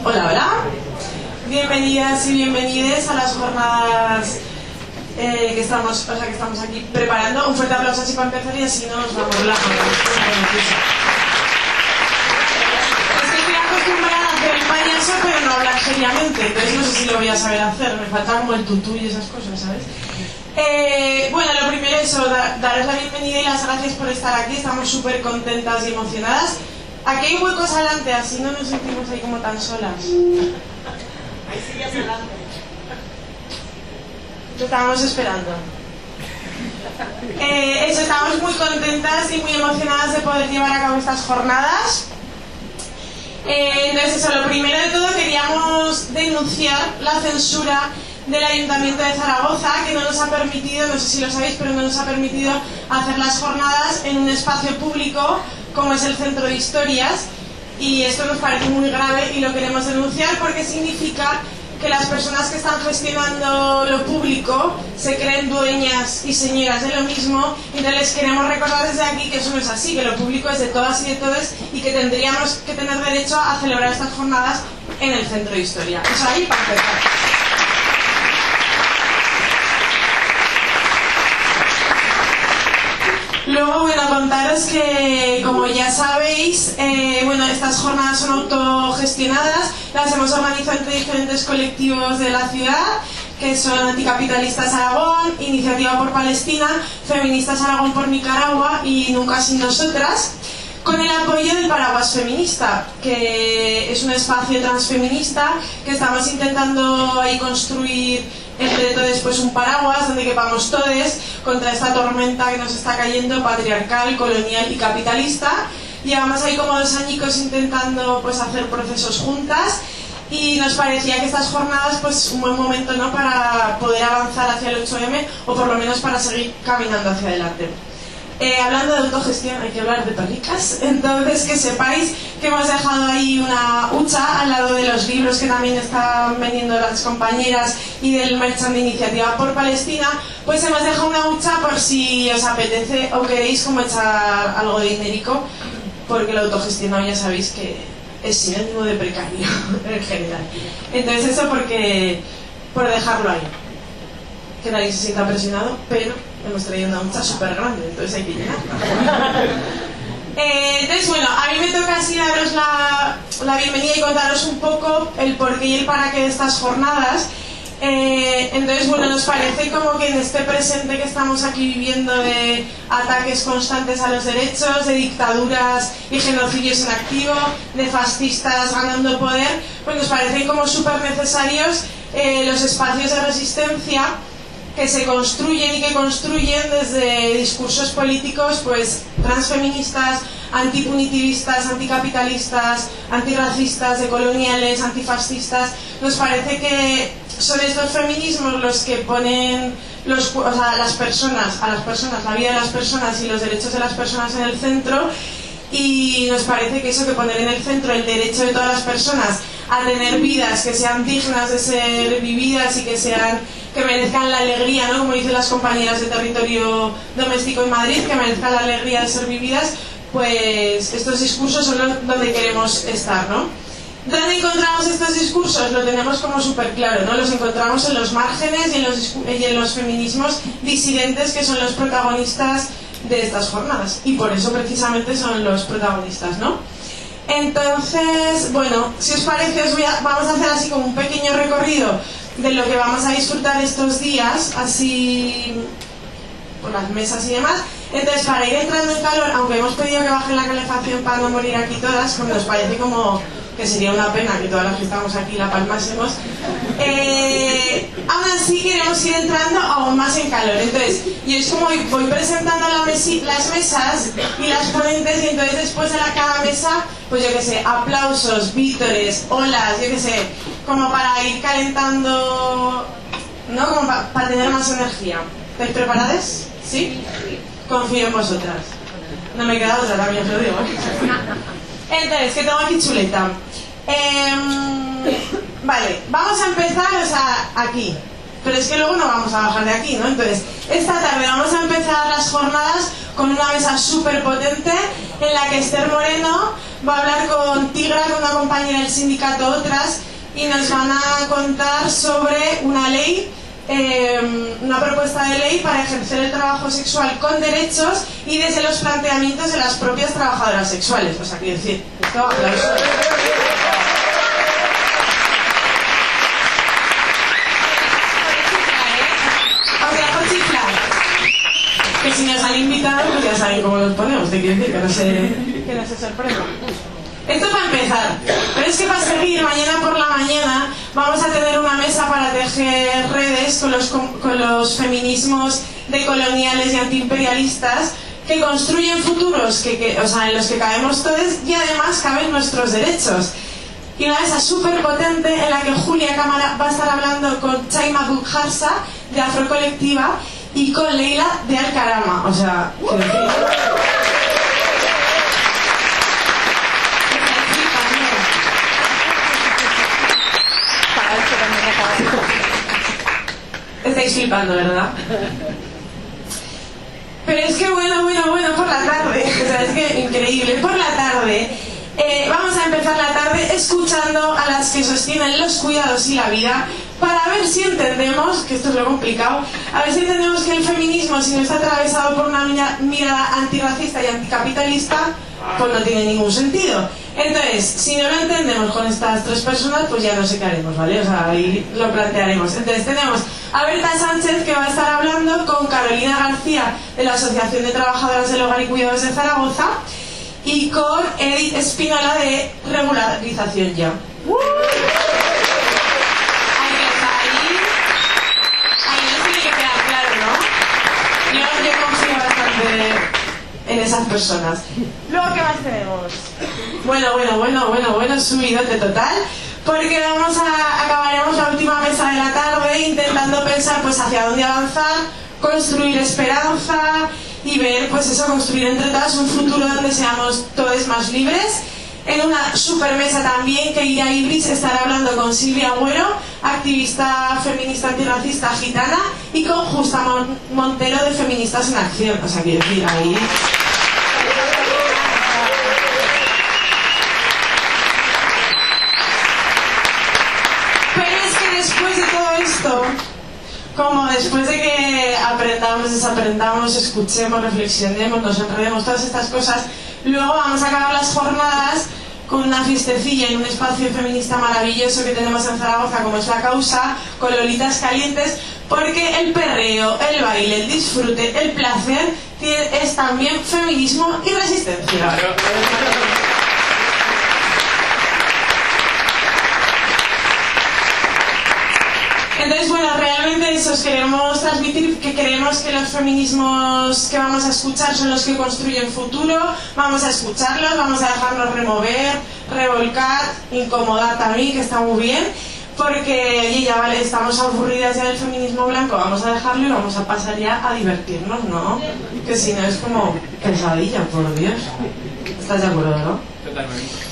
Hola, hola. Bienvenidas y bienvenides a las jornadas que estamos aquí preparando. Un fuerte aplauso así para empezar y así no nos vamos la mano. Es que estoy acostumbrada a hacer el payaso pero no hablar seriamente, entonces no sé si lo voy a saber hacer. Me falta como el tutú y esas cosas, ¿sabes? Bueno, lo primero es daros la bienvenida y las gracias por estar aquí. Estamos súper contentas y emocionadas. Aquí hay huecos adelante, así no nos sentimos ahí como tan solas. Ahí sigues adelante. Lo estábamos esperando. Estamos muy contentas y muy emocionadas de poder llevar a cabo estas jornadas. Entonces eso, lo primero de todo queríamos denunciar la censura del Ayuntamiento de Zaragoza, que no nos ha permitido, no sé si lo sabéis, pero no nos ha permitido hacer las jornadas en un espacio público como es el Centro de Historias, y esto nos parece muy grave y lo queremos denunciar porque significa que las personas que están gestionando lo público se creen dueñas y señoras de lo mismo, y entonces les queremos recordar desde aquí que eso no es así, que lo público es de todas y de todos y que tendríamos que tener derecho a celebrar estas jornadas en el Centro de Historia. Eso ahí para empezar. Luego, bueno, contaros que, como ya sabéis, estas jornadas son autogestionadas, las hemos organizado entre diferentes colectivos de la ciudad, que son Anticapitalistas Aragón, Iniciativa por Palestina, Feministas Aragón por Nicaragua y Nunca Sin Nosotras, con el apoyo del Paraguas Feminista, que es un espacio transfeminista que estamos intentando ahí construir entre todos pues un paraguas donde quepamos todos contra esta tormenta que nos está cayendo patriarcal, colonial y capitalista. Llevamos ahí como 2 añicos intentando pues hacer procesos juntas y nos parecía que estas jornadas pues un buen momento, ¿no?, para poder avanzar hacia el 8M o por lo menos para seguir caminando hacia adelante. Hablando de autogestión hay que hablar de perricas, entonces que sepáis que hemos dejado ahí una hucha al lado de los libros que también están vendiendo las compañeras y del merchan de Iniciativa por Palestina, pues hemos dejado una hucha por si os apetece o queréis como echar algo de dinerico, porque lo autogestionado ya sabéis que es sinónimo de precario en general. Entonces eso por dejarlo ahí, que nadie se sienta presionado, pero hemos traído una hucha súper grande, entonces hay que llenar. Entonces, bueno, a mí me toca así daros la bienvenida y contaros un poco el porqué y el para qué de estas jornadas. Entonces, bueno, nos parece como que en este presente que estamos aquí viviendo de ataques constantes a los derechos, de dictaduras y genocidios en activo, de fascistas ganando poder, pues nos parecen como súper necesarios los espacios de resistencia que se construyen y que construyen desde discursos políticos pues transfeministas, antipunitivistas, anticapitalistas, antirracistas, decoloniales, antifascistas. Nos parece que son estos feminismos los que ponen las personas, la vida de las personas y los derechos de las personas en el centro, y nos parece que eso, que poner en el centro el derecho de todas las personas a tener vidas que sean dignas de ser vividas y que merezcan la alegría, ¿no?, como dicen las compañeras de territorio doméstico en Madrid, que merezcan la alegría de ser vividas, pues estos discursos son donde queremos estar, ¿no? ¿Dónde encontramos estos discursos? Lo tenemos como súper claro, ¿no? Los encontramos en los márgenes y en los feminismos disidentes, que son los protagonistas de estas jornadas, y por eso precisamente son los protagonistas, ¿no? Entonces, bueno, si os parece, vamos a hacer así como un pequeño recorrido de lo que vamos a disfrutar estos días, así por las mesas y demás. Entonces, para ir entrando en calor, aunque hemos pedido que bajen la calefacción para no morir aquí todas, pues nos parece como que sería una pena que todas las que estamos aquí la palmásemos, aún así queremos ir entrando aún más en calor. Entonces, yo es como voy presentando las mesas y las ponentes, y entonces después de cada mesa, pues yo qué sé, aplausos, vítores, olas, yo qué sé, como para ir calentando, ¿no?, como para tener más energía. ¿Estáis preparadas? ¿Sí? Confío en vosotras. No me queda otra, también os lo digo. Entonces, que tengo aquí chuleta. Vale, vamos a empezar, aquí. pero es que luego no vamos a bajar de aquí, ¿no? Entonces, esta tarde vamos a empezar las jornadas con una mesa súper potente en la que Esther Moreno va a hablar con Tigra, con una compañera del sindicato Otras, y nos van a contar sobre una ley, una propuesta de ley para ejercer el trabajo sexual con derechos y desde los planteamientos de las propias trabajadoras sexuales. O sea, quiero decir, esto aplauso. Que si nos han invitado, pues ya saben cómo los ponemos, te quiero decir, que no se sorprendan. Esto para empezar, pero es que para seguir, mañana por la mañana vamos a tener una mesa para tejer redes con los feminismos decoloniales y antiimperialistas que construyen futuros o sea, en los que cabemos todos y además caben nuestros derechos. Y una mesa súper potente en la que Julia Cámara va a estar hablando con Chaima Bukharsa de Afrocolectiva y con Leila de Alcarama. O sea, estáis flipando, ¿verdad? Pero es que bueno, por la tarde, o sea, es que increíble, por la tarde vamos a empezar la tarde escuchando a las que sostienen los cuidados y la vida para ver si entendemos, que esto es lo complicado, a ver si entendemos que el feminismo, si no está atravesado por una mirada antirracista y anticapitalista, pues no tiene ningún sentido. Entonces, si no lo entendemos con estas tres personas, pues ya no sé qué haremos, ¿vale? O sea, ahí lo plantearemos. Entonces tenemos a Berta Sánchez, que va a estar hablando con Carolina García, de la Asociación de Trabajadoras del Hogar y Cuidados de Zaragoza, y con Edith Espinola de Regularización Ya. Yo confío bastante en esas personas. Luego, ¿qué más tenemos? Bueno, subidote total, porque acabaremos la última mesa de la tarde intentando pensar pues hacia dónde avanzar, construir esperanza y ver, pues eso, construir entre todas un futuro donde seamos todos más libres. En una super mesa también que Ira Ibris estará hablando con Silvia Agüero, activista feminista antirracista gitana, y con Justa Montero de Feministas en Acción. O sea, quiero decir, ahí... Pero es que después de todo esto, como después de que aprendamos, desaprendamos, escuchemos, reflexionemos, nos enredemos, todas estas cosas, luego vamos a acabar las jornadas con una fiestecilla en un espacio feminista maravilloso que tenemos en Zaragoza, como es La Causa, con lolitas calientes, porque el perreo, el baile, el disfrute, el placer es también feminismo y resistencia. Entonces, bueno, realmente eso os queremos transmitir, que creemos que los feminismos que vamos a escuchar son los que construyen futuro. Vamos a escucharlos, vamos a dejarnos remover, revolcar, incomodar también, que está muy bien, porque, oye, ya vale, estamos aburridas ya del feminismo blanco, vamos a dejarlo y vamos a pasar ya a divertirnos, ¿no? Que si no es como pesadilla, por Dios. ¿Estás de acuerdo, no? Totalmente.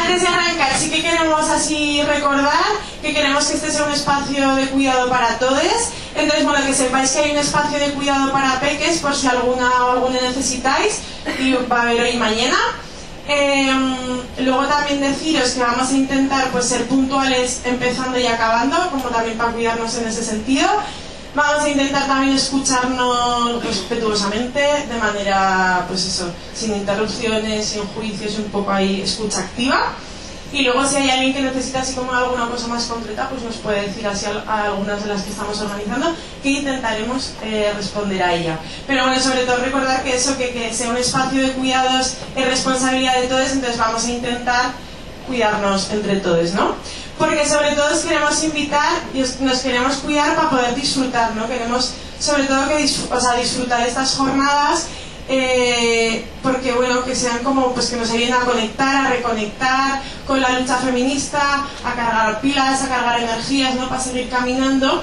Antes de arrancar, sí que queremos así recordar que queremos que este sea un espacio de cuidado para todos. Entonces, bueno, que sepáis que hay un espacio de cuidado para peques por si alguna o alguno necesitáis, y va a haber hoy y mañana. Luego también deciros que vamos a intentar pues ser puntuales empezando y acabando, como también para cuidarnos en ese sentido. Vamos a intentar también escucharnos respetuosamente, de manera, pues eso, sin interrupciones, sin juicios, un poco ahí escucha activa. Y luego si hay alguien que necesita así como alguna cosa más concreta, pues nos puede decir así a algunas de las que estamos organizando, que intentaremos responder a ella. Pero bueno, sobre todo recordar que eso, que sea un espacio de cuidados es responsabilidad de todos, entonces vamos a intentar cuidarnos entre todos, ¿no? Porque sobre todo os queremos invitar y nos queremos cuidar para poder disfrutar, ¿no? Queremos sobre todo que disfrutar estas jornadas, porque bueno, que sean como pues que nos ayuden a conectar, a reconectar con la lucha feminista, a cargar pilas, a cargar energías, ¿no? Para seguir caminando,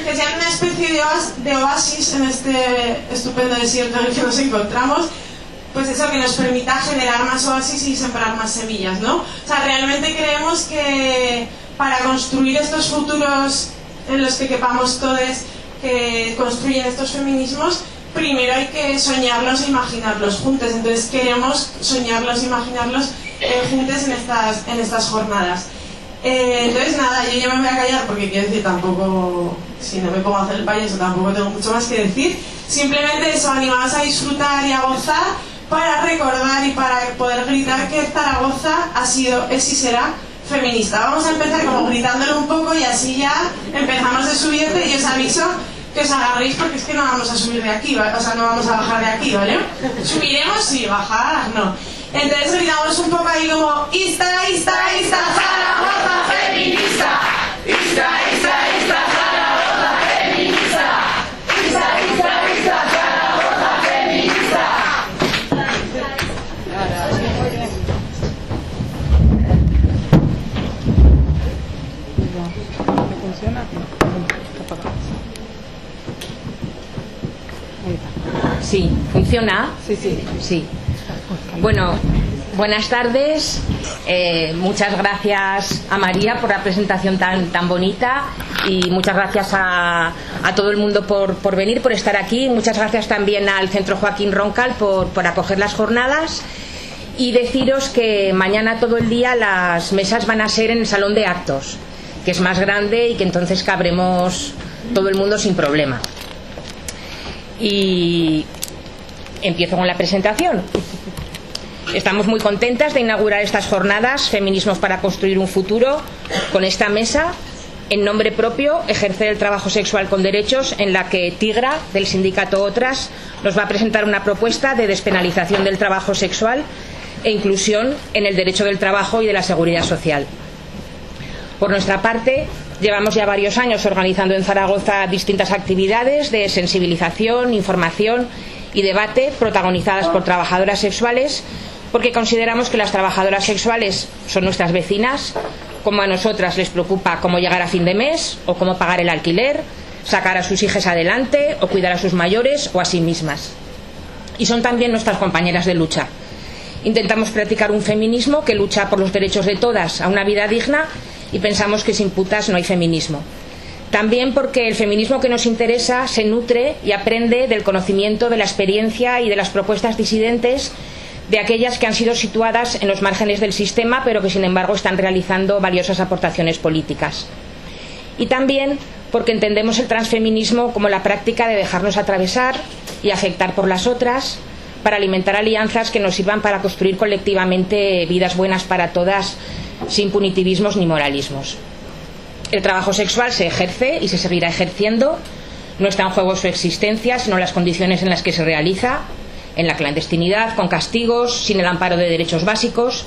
que sean una especie de oasis en este estupendo desierto en el que nos encontramos. Pues eso, que nos permita generar más oasis y sembrar más semillas, ¿no? O sea, realmente creemos que para construir estos futuros en los que quepamos todos que construyen estos feminismos, primero hay que soñarlos e imaginarlos juntos. Entonces queremos soñarlos e imaginarlos juntos en estas jornadas. Entonces nada, yo ya me voy a callar porque quiero decir, tampoco, si no me pongo a hacer el payaso, tampoco tengo mucho más que decir. Simplemente eso, animados a disfrutar y a gozar, para recordar y para poder gritar que Zaragoza ha sido, es y será feminista. Vamos a empezar como gritándolo un poco y así ya empezamos de subirte, y os aviso que os agarréis porque es que no vamos a subir de aquí, o sea, no vamos a bajar de aquí, ¿vale? Subiremos, sí, bajar, no. Entonces gritamos un poco ahí como Ista, Ista, Ista, Zaragoza feminista. Ista, Ista, Ista, Zaragoza feminista. Ista, Ista, Ista, Zaragoza feminista. ¿No funciona? Sí, ¿funciona? Sí. Bueno, buenas tardes. Muchas gracias a María por la presentación tan bonita, y muchas gracias a todo el mundo por venir, por estar aquí. Muchas gracias también al Centro Joaquín Roncal por acoger las jornadas, y deciros que mañana todo el día las mesas van a ser en el salón de actos, que es más grande y que entonces cabremos todo el mundo sin problema. Y empiezo con la presentación. Estamos muy contentas de inaugurar estas jornadas Feminismos para construir un futuro con esta mesa en nombre propio, Ejercer el trabajo sexual con derechos, en la que Tigra, del sindicato Otras, nos va a presentar una propuesta de despenalización del trabajo sexual e inclusión en el derecho del trabajo y de la seguridad social. Por nuestra parte, llevamos ya varios años organizando en Zaragoza distintas actividades de sensibilización, información y debate protagonizadas por trabajadoras sexuales, porque consideramos que las trabajadoras sexuales son nuestras vecinas, como a nosotras les preocupa cómo llegar a fin de mes o cómo pagar el alquiler, sacar a sus hijas adelante o cuidar a sus mayores o a sí mismas. Y son también nuestras compañeras de lucha. Intentamos practicar un feminismo que lucha por los derechos de todas a una vida digna, y pensamos que sin putas no hay feminismo. También porque el feminismo que nos interesa se nutre y aprende del conocimiento, de la experiencia y de las propuestas disidentes de aquellas que han sido situadas en los márgenes del sistema, pero que sin embargo están realizando valiosas aportaciones políticas. Y también porque entendemos el transfeminismo como la práctica de dejarnos atravesar y afectar por las otras, para alimentar alianzas que nos sirvan para construir colectivamente vidas buenas para todas, sin punitivismos ni moralismos. El trabajo sexual se ejerce y se seguirá ejerciendo. No está en juego su existencia, sino las condiciones en las que se realiza, en la clandestinidad, con castigos, sin el amparo de derechos básicos.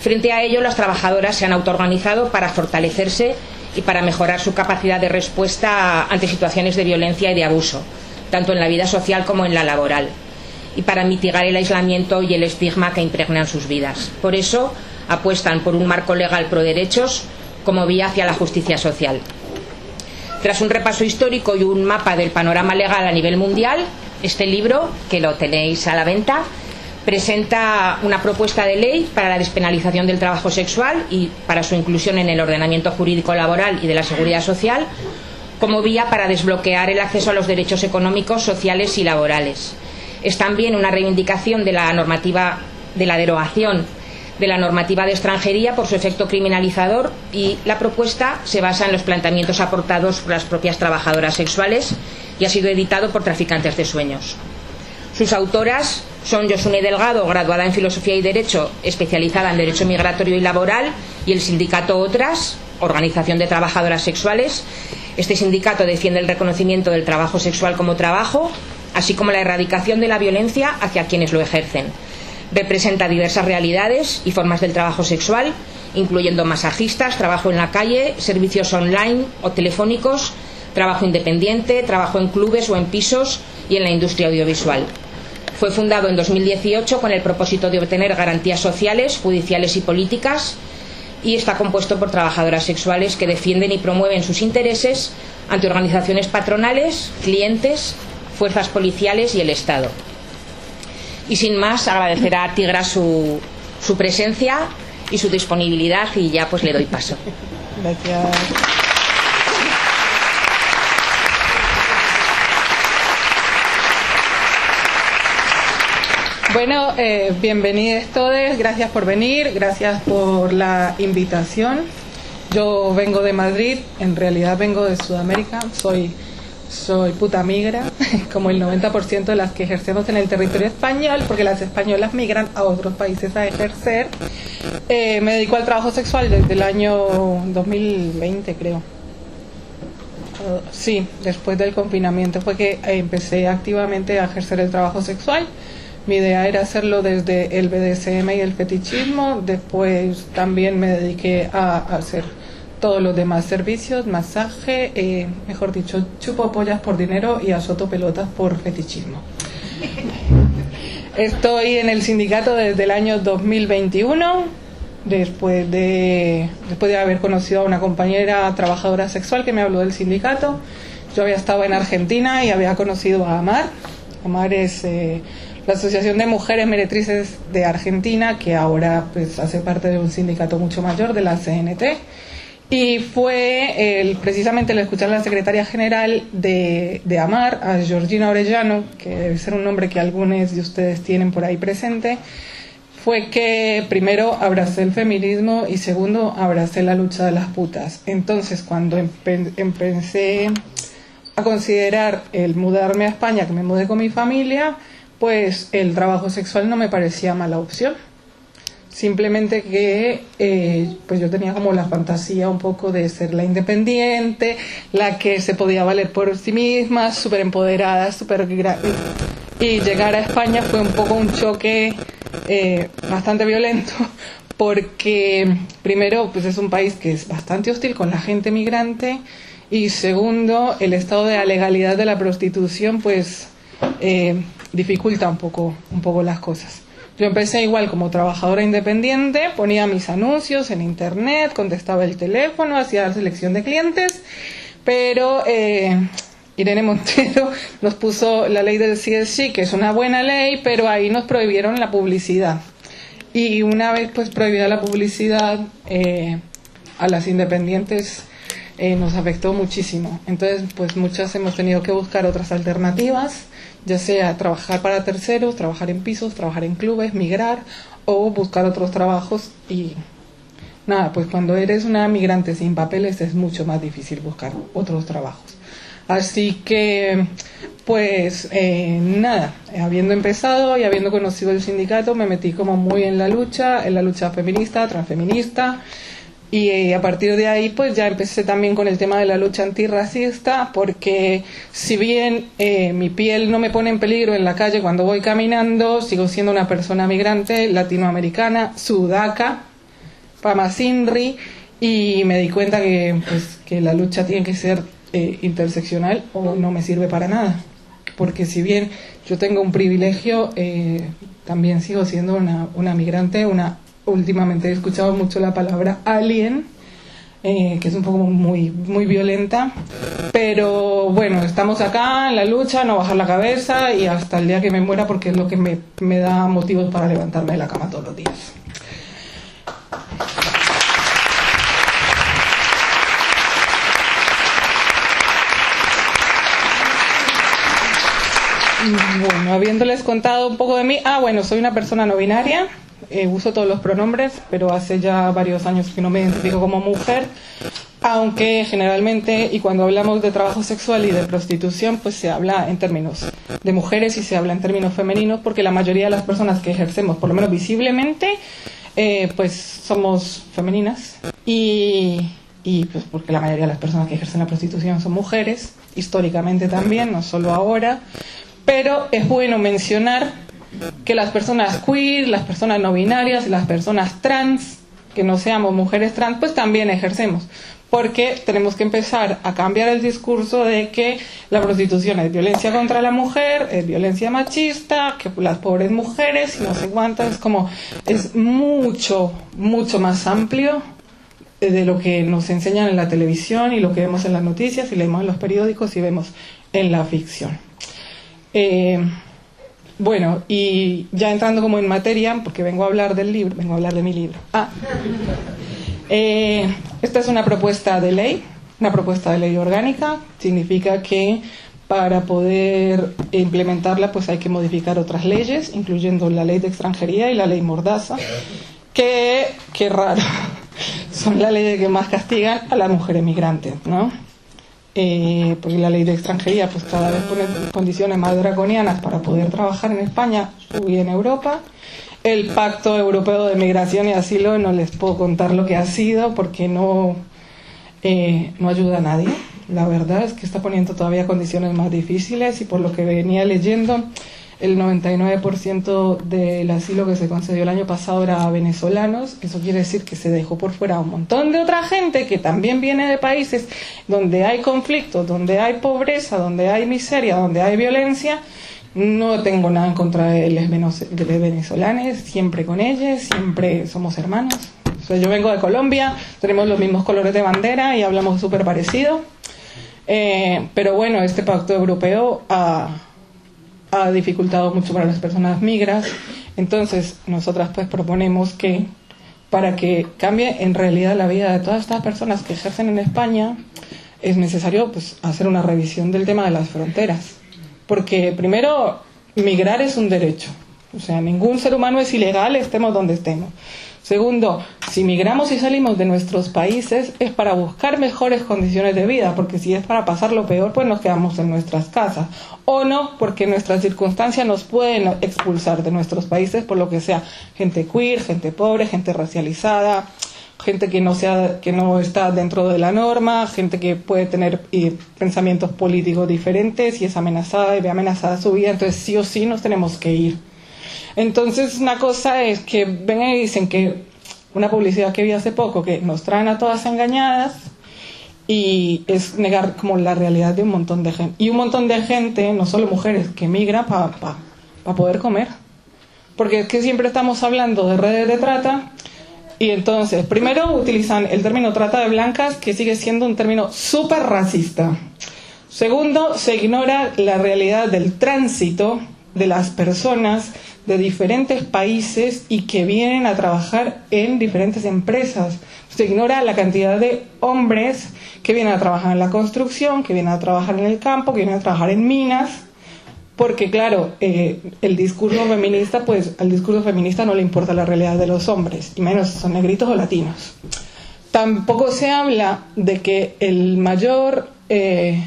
Frente a ello, las trabajadoras se han autoorganizado para fortalecerse y para mejorar su capacidad de respuesta ante situaciones de violencia y de abuso, tanto en la vida social como en la laboral, y para mitigar el aislamiento y el estigma que impregnan sus vidas. Por eso, apuestan por un marco legal pro derechos como vía hacia la justicia social. Tras un repaso histórico y un mapa del panorama legal a nivel mundial, este libro, que lo tenéis a la venta, presenta una propuesta de ley para la despenalización del trabajo sexual y para su inclusión en el ordenamiento jurídico laboral y de la seguridad social, como vía para desbloquear el acceso a los derechos económicos, sociales y laborales. Es también una reivindicación de la normativa, de la derogación de la normativa de extranjería por su efecto criminalizador, y la propuesta se basa en los planteamientos aportados por las propias trabajadoras sexuales y ha sido editado por Traficantes de Sueños. Sus autoras son Josune Delgado, graduada en Filosofía y Derecho, especializada en Derecho Migratorio y Laboral, y el sindicato Otras, organización de trabajadoras sexuales. Este sindicato defiende el reconocimiento del trabajo sexual como trabajo, así como la erradicación de la violencia hacia quienes lo ejercen. Representa diversas realidades y formas del trabajo sexual, incluyendo masajistas, trabajo en la calle, servicios online o telefónicos, trabajo independiente, trabajo en clubes o en pisos y en la industria audiovisual. Fue fundado en 2018 con el propósito de obtener garantías sociales, judiciales y políticas, y está compuesto por trabajadoras sexuales que defienden y promueven sus intereses ante organizaciones patronales, clientes, fuerzas policiales y el Estado. Y sin más, agradecer a Tigra su presencia y su disponibilidad, y ya pues le doy paso. Gracias. Bueno, bienvenidos todos, gracias por venir, gracias por la invitación. Yo vengo de Madrid, en realidad vengo de Sudamérica, soy puta migra, como el 90% de las que ejercemos en el territorio español, porque las españolas migran a otros países a ejercer. Me dedico al trabajo sexual desde el año 2020, creo. Sí, después del confinamiento fue que empecé activamente a ejercer el trabajo sexual. Mi idea era hacerlo desde el BDSM y el fetichismo. Después también me dediqué a hacer todos los demás servicios, masaje, mejor dicho, chupo pollas por dinero y azoto pelotas por fetichismo. Estoy en el sindicato desde el año 2021, después de haber conocido a una compañera trabajadora sexual que me habló del sindicato. Yo había estado en Argentina y había conocido a AMAR. AMAR es la Asociación de Mujeres Meretrices de Argentina, que ahora pues hace parte de un sindicato mucho mayor, de la CNT. Y fue precisamente el escuchar a la secretaria general de AMAR, a Georgina Orellano, que debe ser un nombre que algunos de ustedes tienen por ahí presente, fue que primero abracé el feminismo y segundo abracé la lucha de las putas. Entonces, cuando empecé a considerar el mudarme a España, que me mudé con mi familia, pues el trabajo sexual no me parecía mala opción. Simplemente que pues yo tenía como la fantasía un poco de ser la independiente, la que se podía valer por sí misma, súper empoderada, y llegar a España fue un poco un choque bastante violento, porque primero pues es un país que es bastante hostil con la gente migrante, y segundo, el estado de la legalidad de la prostitución pues dificulta un poco las cosas. Yo empecé igual como trabajadora independiente, ponía mis anuncios en internet, contestaba el teléfono, hacía la selección de clientes, pero Irene Montero nos puso la ley del CSC, que es una buena ley, pero ahí nos prohibieron la publicidad. Y una vez pues prohibida la publicidad, a las independientes nos afectó muchísimo. Entonces pues muchas hemos tenido que buscar otras alternativas, ya sea trabajar para terceros, trabajar en pisos, trabajar en clubes, migrar o buscar otros trabajos. Y nada, pues cuando eres una migrante sin papeles es mucho más difícil buscar otros trabajos. Así que pues nada, habiendo empezado y habiendo conocido el sindicato, me metí como muy en la lucha feminista, transfeminista. Y a partir de ahí pues ya empecé también con el tema de la lucha antirracista, porque si bien mi piel no me pone en peligro en la calle cuando voy caminando, sigo siendo una persona migrante latinoamericana, sudaca, pamacinri, y me di cuenta que la lucha tiene que ser interseccional o no me sirve para nada, porque si bien yo tengo un privilegio, también sigo siendo una migrante, últimamente he escuchado mucho la palabra alien, que es un poco muy violenta, pero bueno, estamos acá en la lucha, no bajar la cabeza y hasta el día que me muera, porque es lo que me da motivos para levantarme de la cama todos los días. Bueno, habiéndoles contado un poco de mí, soy una persona no binaria. Uso todos los pronombres, pero hace ya varios años que no me identifico como mujer, aunque generalmente, y cuando hablamos de trabajo sexual y de prostitución, pues se habla en términos de mujeres y se habla en términos femeninos, porque la mayoría de las personas que ejercemos, por lo menos visiblemente, pues somos femeninas, y pues porque la mayoría de las personas que ejercen la prostitución son mujeres, históricamente también, no solo ahora, pero es bueno mencionar que las personas queer, las personas no binarias, las personas trans, que no seamos mujeres trans, pues también ejercemos, porque tenemos que empezar a cambiar el discurso de que la prostitución es violencia contra la mujer, es violencia machista, que las pobres mujeres y no sé cuántas, es mucho más amplio de lo que nos enseñan en la televisión y lo que vemos en las noticias y leemos en los periódicos y vemos en la ficción. Bueno, y ya entrando como en materia, porque vengo a hablar de mi libro. Esta es una propuesta de ley orgánica. Significa que para poder implementarla pues hay que modificar otras leyes, incluyendo la ley de extranjería y la ley Mordaza, que, qué raro, son las leyes que más castigan a las mujeres migrantes, ¿no? Porque la ley de extranjería pues cada vez pone condiciones más draconianas para poder trabajar en España y en Europa. El Pacto Europeo de Migración y Asilo no les puedo contar lo que ha sido porque no ayuda a nadie. La verdad es que está poniendo todavía condiciones más difíciles y por lo que venía leyendo, el 99% del asilo que se concedió el año pasado era a venezolanos. Eso quiere decir que se dejó por fuera a un montón de otra gente que también viene de países donde hay conflictos, donde hay pobreza, donde hay miseria, donde hay violencia. No tengo nada en contra de los venezolanos, siempre con ellos, siempre somos hermanos. O sea, yo vengo de Colombia, tenemos los mismos colores de bandera y hablamos súper parecido. Pero bueno, este pacto europeo ha dificultado mucho para las personas migras. Entonces nosotras pues proponemos que para que cambie en realidad la vida de todas estas personas que ejercen en España es necesario pues hacer una revisión del tema de las fronteras, porque primero migrar es un derecho, o sea, ningún ser humano es ilegal estemos donde estemos. Segundo, si migramos y salimos de nuestros países es para buscar mejores condiciones de vida, porque si es para pasar lo peor, pues nos quedamos en nuestras casas. O no, porque nuestras circunstancias nos pueden expulsar de nuestros países por lo que sea. Gente queer, gente pobre, gente racializada, gente que no está dentro de la norma, gente que puede tener pensamientos políticos diferentes y es amenazada y ve amenazada su vida, entonces sí o sí nos tenemos que ir. Entonces una cosa es que vengan y dicen que una publicidad que vi hace poco que nos traen a todas engañadas y es negar como la realidad de un montón de gente. Y un montón de gente, no solo mujeres, que migra para poder comer. Porque es que siempre estamos hablando de redes de trata y entonces primero utilizan el término trata de blancas, que sigue siendo un término súper racista. Segundo, se ignora la realidad del tránsito de las personas de diferentes países y que vienen a trabajar en diferentes empresas. Se ignora la cantidad de hombres que vienen a trabajar en la construcción, que vienen a trabajar en el campo, que vienen a trabajar en minas, porque claro, el discurso feminista, pues al discurso feminista no le importa la realidad de los hombres, y menos si son negritos o latinos. Tampoco se habla de que el mayor, el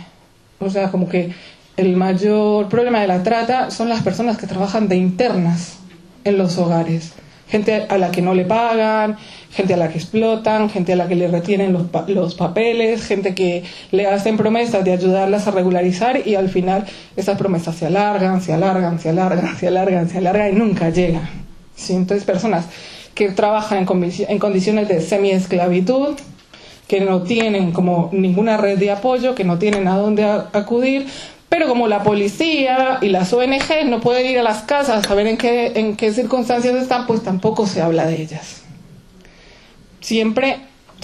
mayor problema de la trata son las personas que trabajan de internas en los hogares. Gente a la que no le pagan, gente a la que explotan, gente a la que le retienen los papeles, gente que le hacen promesas de ayudarlas a regularizar y al final esas promesas se alargan y nunca llegan. ¿Sí? Entonces personas que trabajan en condiciones de semi-esclavitud, que no tienen como ninguna red de apoyo, que no tienen a dónde acudir, pero como la policía y las ONG no pueden ir a las casas a ver en qué circunstancias están, pues tampoco se habla de ellas. Siempre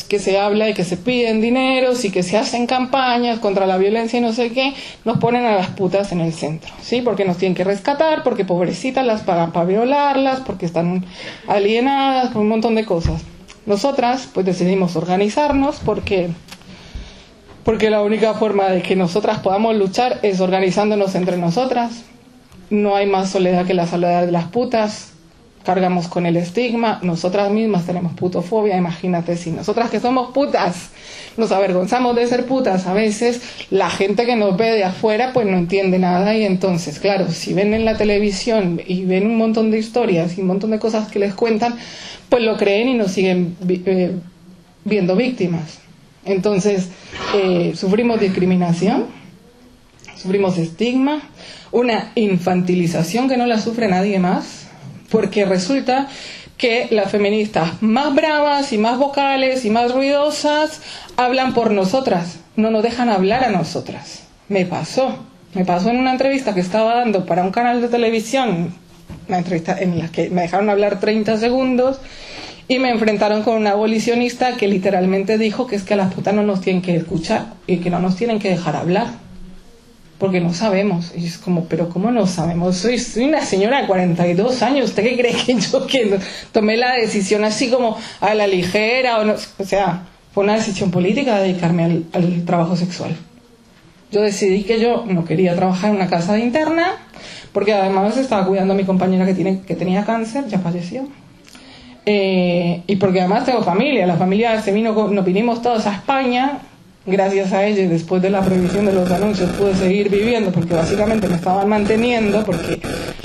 que se habla de que se piden dineros y que se hacen campañas contra la violencia y no sé qué, nos ponen a las putas en el centro, ¿sí? Porque nos tienen que rescatar, porque pobrecitas las pagan para violarlas, porque están alienadas, por un montón de cosas. Nosotras pues decidimos organizarnos porque la única forma de que nosotras podamos luchar es organizándonos entre nosotras. No hay más soledad que la soledad de las putas. Cargamos con el estigma, nosotras mismas tenemos putofobia. Imagínate, si nosotras que somos putas nos avergonzamos de ser putas, a veces la gente que nos ve de afuera pues no entiende nada, y entonces claro, si ven en la televisión y ven un montón de historias y un montón de cosas que les cuentan, pues lo creen y nos siguen viendo víctimas. Entonces sufrimos discriminación, sufrimos estigma, una infantilización que no la sufre nadie más, porque resulta que las feministas más bravas y más vocales y más ruidosas hablan por nosotras, no nos dejan hablar a nosotras. Me pasó en una entrevista que estaba dando para un canal de televisión, una entrevista en la que me dejaron hablar 30 segundos y me enfrentaron con una abolicionista que literalmente dijo que es que a las putas no nos tienen que escuchar y que no nos tienen que dejar hablar porque no sabemos. Y es como, pero ¿cómo no sabemos? Soy una señora de 42 años, ¿usted qué cree que yo que tomé la decisión así como a la ligera? O sea, fue una decisión política dedicarme al trabajo sexual. yo decidí que yo no quería trabajar en una casa de interna, porque además estaba cuidando a mi compañera que tenía cáncer, ya falleció. Y porque además tengo familia, la familia se vino, nos vinimos todos a España, gracias a ella, después de la prohibición de los anuncios pude seguir viviendo, porque básicamente me estaban manteniendo, porque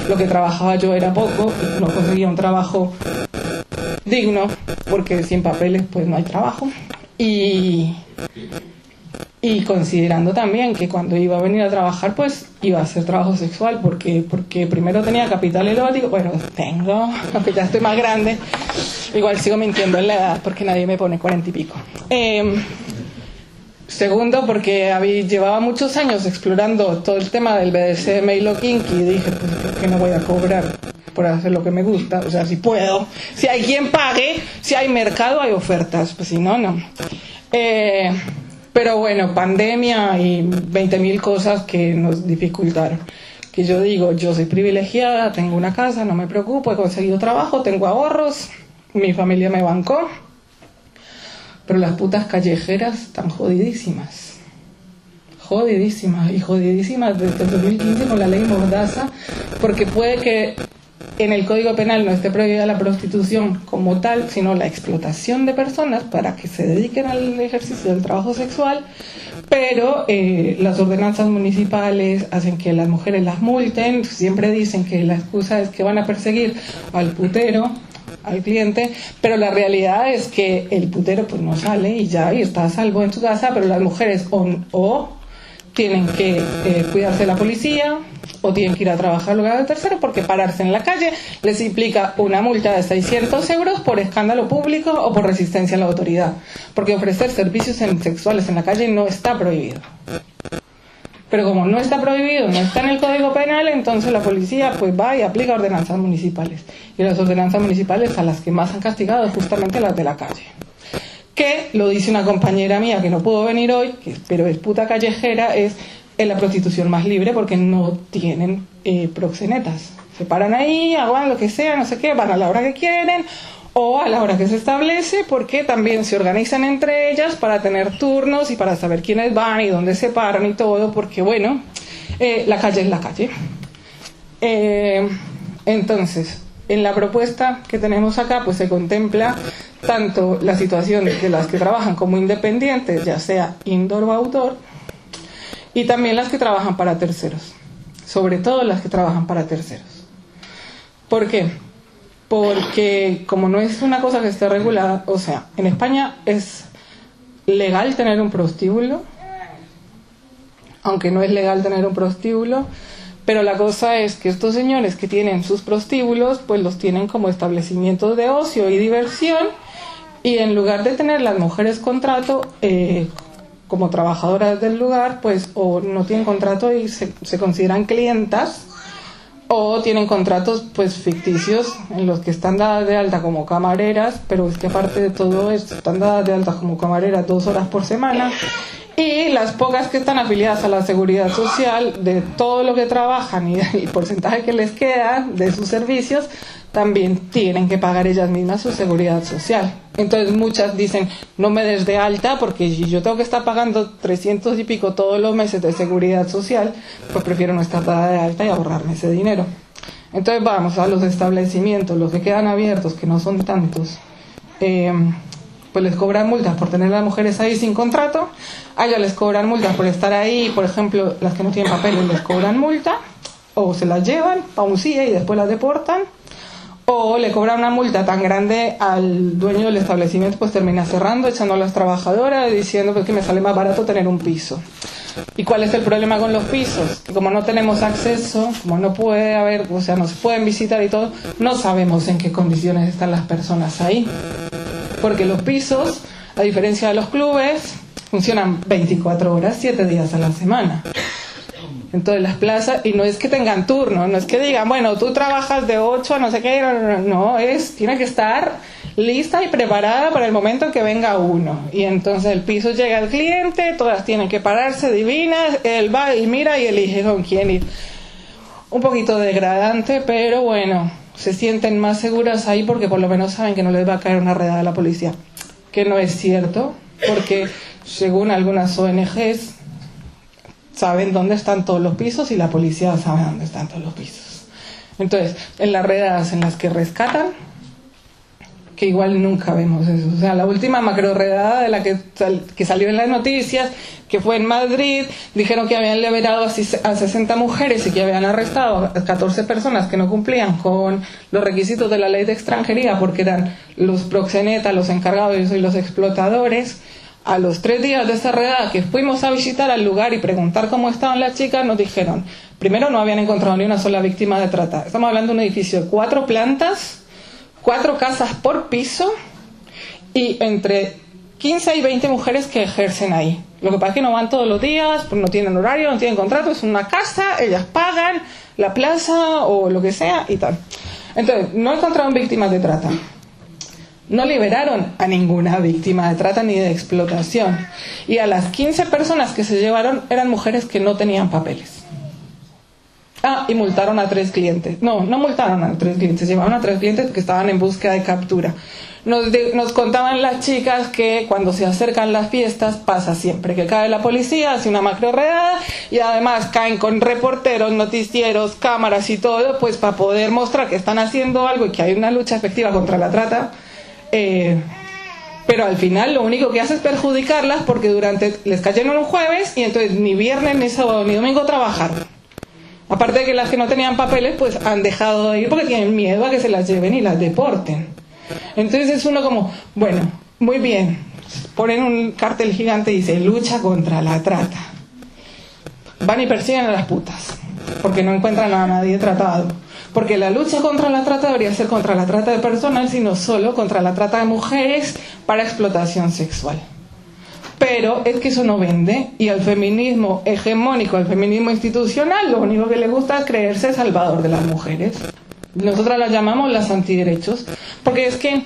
lo que trabajaba yo era poco, y no conseguía un trabajo digno, porque sin papeles pues no hay trabajo, y considerando también que cuando iba a venir a trabajar pues iba a hacer trabajo sexual, porque primero tenía capital erótico, bueno, tengo, aunque ya estoy más grande, igual sigo mintiendo en la edad porque nadie me pone 40 y pico. Segundo, porque llevaba muchos años explorando todo el tema del BDSM y lo kinky, y dije, pues ¿por qué no voy a cobrar por hacer lo que me gusta? O sea, si puedo, si hay quien pague, si hay mercado, hay ofertas, pues si no, no. Pero bueno, pandemia y 20.000 cosas que nos dificultaron. Que yo digo, yo soy privilegiada, tengo una casa, no me preocupo, he conseguido trabajo, tengo ahorros, mi familia me bancó. Pero las putas callejeras están jodidísimas. Jodidísimas. Y jodidísimas desde el 2015 con la ley Mordaza, porque puede que en el Código Penal no esté prohibida la prostitución como tal, sino la explotación de personas para que se dediquen al ejercicio del trabajo sexual, pero las ordenanzas municipales hacen que las mujeres las multen, siempre dicen que la excusa es que van a perseguir al putero, al cliente, pero la realidad es que el putero pues no sale y ya y está a salvo en su casa, pero las mujeres o tienen que cuidarse de la policía o tienen que ir a trabajar al lugar del tercero, porque pararse en la calle les implica una multa de 600 euros por escándalo público o por resistencia a la autoridad, porque ofrecer servicios sexuales en la calle no está prohibido. Pero como no está prohibido, no está en el Código Penal, entonces la policía pues va y aplica ordenanzas municipales. Y las ordenanzas municipales a las que más han castigado es justamente las de la calle. Que, lo dice una compañera mía que no pudo venir hoy, pero es puta callejera, es la prostitución más libre porque no tienen proxenetas. Se paran ahí, hagan lo que sea, no sé qué, van a la hora que quieren o a la hora que se establece, porque también se organizan entre ellas para tener turnos y para saber quiénes van y dónde se paran y todo, porque bueno, la calle es la calle. Entonces, en la propuesta que tenemos acá pues se contempla tanto la situación de las que trabajan como independientes, ya sea indoor o outdoor, y también las que trabajan para terceros, sobre todo las que trabajan para terceros. ¿Por qué? Porque como no es una cosa que esté regulada, o sea, en España es legal tener un prostíbulo, aunque no es legal tener un prostíbulo, pero la cosa es que estos señores que tienen sus prostíbulos, pues los tienen como establecimientos de ocio y diversión, y en lugar de tener las mujeres contrato como trabajadoras del lugar, pues o no tienen contrato y se consideran clientas, o tienen contratos pues ficticios en los que están dadas de alta como camareras, pero es que aparte de todo esto están dadas de alta como camareras 2 horas por semana, y las pocas que están afiliadas a la seguridad social, de todo lo que trabajan y el porcentaje que les queda de sus servicios, también tienen que pagar ellas mismas su seguridad social. Entonces muchas dicen, no me des de alta porque si yo tengo que estar pagando 300 y pico todos los meses de seguridad social, pues prefiero no estar dada de alta y ahorrarme ese dinero. Entonces vamos a los establecimientos, los que quedan abiertos, que no son tantos, pues les cobran multas por tener a las mujeres ahí sin contrato, a ellas les cobran multas por estar ahí, por ejemplo, las que no tienen papeles les cobran multa, o se las llevan a un CIE y después las deportan, o le cobran una multa tan grande al dueño del establecimiento, pues termina cerrando, echando a las trabajadoras, diciendo pues que me sale más barato tener un piso. ¿Y cuál es el problema con los pisos? Que como no tenemos acceso, como no puede haber, o sea, no se pueden visitar y todo, no sabemos en qué condiciones están las personas ahí. Porque los pisos, a diferencia de los clubes, funcionan 24 horas, 7 días a la semana. Entonces las plazas, y no es que tengan turno, no es que digan, bueno, tú trabajas de 8 a no sé qué, no, tiene que estar lista y preparada para el momento en que venga uno. Y entonces el piso llega al cliente, todas tienen que pararse divinas, él va y mira y elige con quién ir. Un poquito degradante, pero bueno, se sienten más seguras ahí porque por lo menos saben que no les va a caer una redada a la policía. Que no es cierto, porque según algunas ONGs, saben dónde están todos los pisos y la policía sabe dónde están todos los pisos. Entonces, en las redadas en las que rescatan, que igual nunca vemos eso. O sea, la última macroredada de la que salió en las noticias, que fue en Madrid, dijeron que habían liberado a 60 mujeres y que habían arrestado a 14 personas que no cumplían con los requisitos de la ley de extranjería porque eran los proxenetas, los encargados y los explotadores. A los 3 días de esa redada que fuimos a visitar al lugar y preguntar cómo estaban las chicas, nos dijeron, primero no habían encontrado ni una sola víctima de trata. Estamos hablando de un edificio de 4 plantas, 4 casas por piso y entre 15 y 20 mujeres que ejercen ahí. Lo que pasa es que no van todos los días, pues no tienen horario, no tienen contrato, es una casa, ellas pagan la plaza o lo que sea y tal. Entonces, no encontraron víctimas de trata. No liberaron a ninguna víctima de trata ni de explotación. Y a las 15 personas que se llevaron eran mujeres que no tenían papeles. Y multaron a 3 clientes. No multaron a 3 clientes, llevaron a 3 clientes que estaban en búsqueda de captura. Nos contaban las chicas que cuando se acercan las fiestas pasa siempre, que cae la policía, hace una macro redada y además caen con reporteros, noticieros, cámaras y todo, pues para poder mostrar que están haciendo algo y que hay una lucha efectiva contra la trata. Pero al final lo único que hace es perjudicarlas porque les cayeron un jueves y entonces ni viernes, ni sábado, ni domingo trabajaron. Aparte de que las que no tenían papeles pues han dejado de ir porque tienen miedo a que se las lleven y las deporten. Entonces es uno como, bueno, muy bien, ponen un cartel gigante y dice lucha contra la trata. Van y persiguen a las putas porque no encuentran a nadie tratado. Porque la lucha contra la trata debería ser contra la trata de personas, sino solo contra la trata de mujeres para explotación sexual. Pero es que eso no vende, y al feminismo hegemónico, al feminismo institucional, lo único que le gusta es creerse salvador de las mujeres. Nosotras las llamamos las antiderechos, porque es que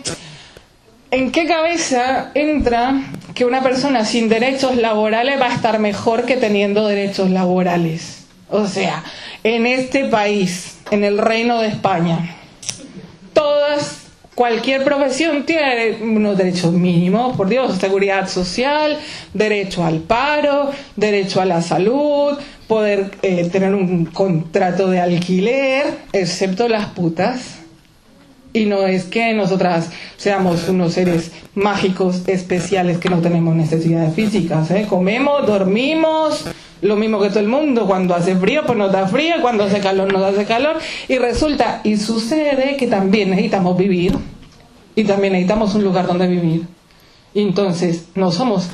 ¿en qué cabeza entra que una persona sin derechos laborales va a estar mejor que teniendo derechos laborales? O sea, en este país, en el Reino de España, cualquier profesión tiene unos derechos mínimos, por Dios, seguridad social, derecho al paro, derecho a la salud, poder tener un contrato de alquiler, excepto las putas. Y no es que nosotras seamos unos seres mágicos especiales que no tenemos necesidades físicas, comemos, dormimos, lo mismo que todo el mundo. Cuando hace frío pues nos da frío, cuando hace calor nos hace calor, y resulta y sucede que también necesitamos vivir y también necesitamos un lugar donde vivir. Y entonces no somos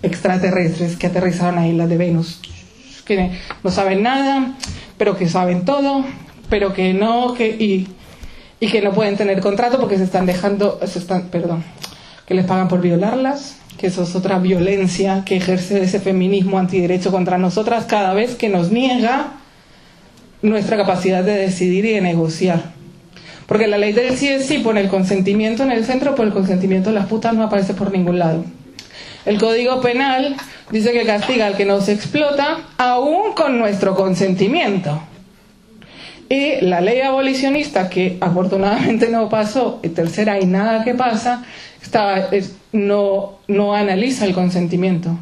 extraterrestres que aterrizaron a islas de Venus, que no saben nada, pero que saben todo, pero que no, y que no pueden tener contrato porque que les pagan por violarlas, que eso es otra violencia que ejerce ese feminismo antiderecho contra nosotras cada vez que nos niega nuestra capacidad de decidir y de negociar. Porque la ley del sí es sí pone el consentimiento en el centro, pero el consentimiento de las putas no aparece por ningún lado. El Código Penal dice que castiga al que nos explota aún con nuestro consentimiento. Y la ley abolicionista, que afortunadamente no pasó, y tercera y nada que pasa, no analiza el consentimiento.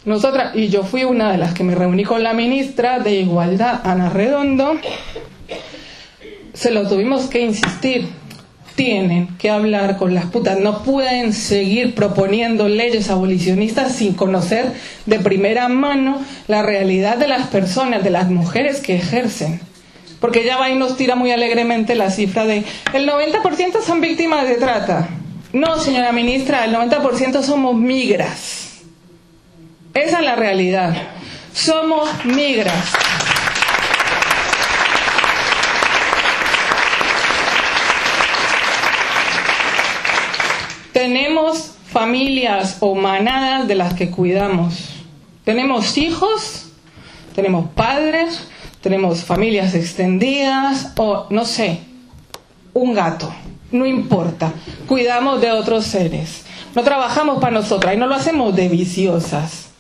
Nosotras, y yo fui una de las que me reuní con la ministra de Igualdad, Ana Redondo, se lo tuvimos que insistir. Tienen que hablar con las putas, no pueden seguir proponiendo leyes abolicionistas sin conocer de primera mano la realidad de las personas, de las mujeres que ejercen. Porque ella va y nos tira muy alegremente la cifra de el 90% son víctimas de trata. No, señora ministra, el 90% somos migras. Esa es la realidad. Somos migras. Tenemos familias o manadas de las que cuidamos. Tenemos hijos, tenemos padres, tenemos familias extendidas o, no sé, un gato. No importa. Cuidamos de otros seres. No trabajamos para nosotras y no lo hacemos de viciosas.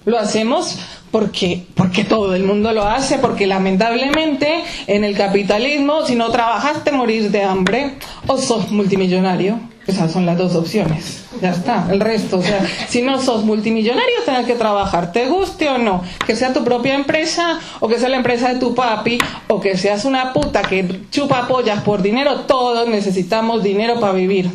Lo hacemos porque todo el mundo lo hace, porque lamentablemente en el capitalismo, si no trabajas te morís de hambre o sos multimillonario. Esas son las dos opciones. Ya está. El resto, o sea, si no sos multimillonario, tenés que trabajar, te guste o no. Que sea tu propia empresa, o que sea la empresa de tu papi, o que seas una puta que chupa pollas por dinero. Todos necesitamos dinero para vivir.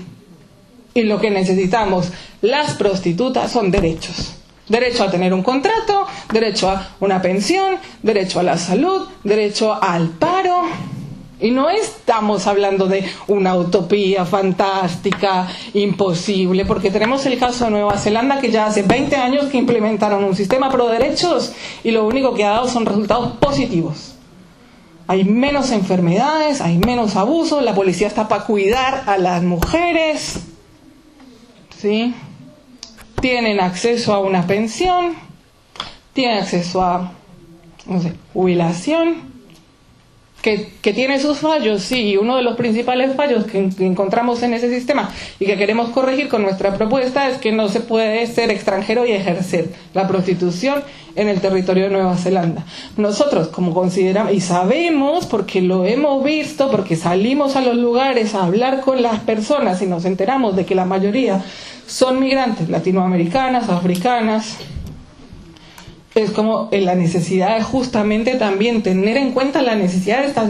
Y lo que necesitamos las prostitutas son derechos. Derecho a tener un contrato, derecho a una pensión, derecho a la salud, derecho al paro. Y no estamos hablando de una utopía fantástica, imposible, porque tenemos el caso de Nueva Zelanda, que ya hace 20 años que implementaron un sistema pro derechos y lo único que ha dado son resultados positivos. Hay menos enfermedades, hay menos abusos, la policía está para cuidar a las mujeres, ¿sí? Tienen acceso a una pensión, tienen acceso a, no sé, jubilación. Que tiene sus fallos, sí, y uno de los principales fallos que encontramos en ese sistema y que queremos corregir con nuestra propuesta es que no se puede ser extranjero y ejercer la prostitución en el territorio de Nueva Zelanda. Nosotros, como consideramos y sabemos, porque lo hemos visto, porque salimos a los lugares a hablar con las personas y nos enteramos de que la mayoría son migrantes latinoamericanas, africanas, es como la necesidad de justamente también tener en cuenta la necesidad de estas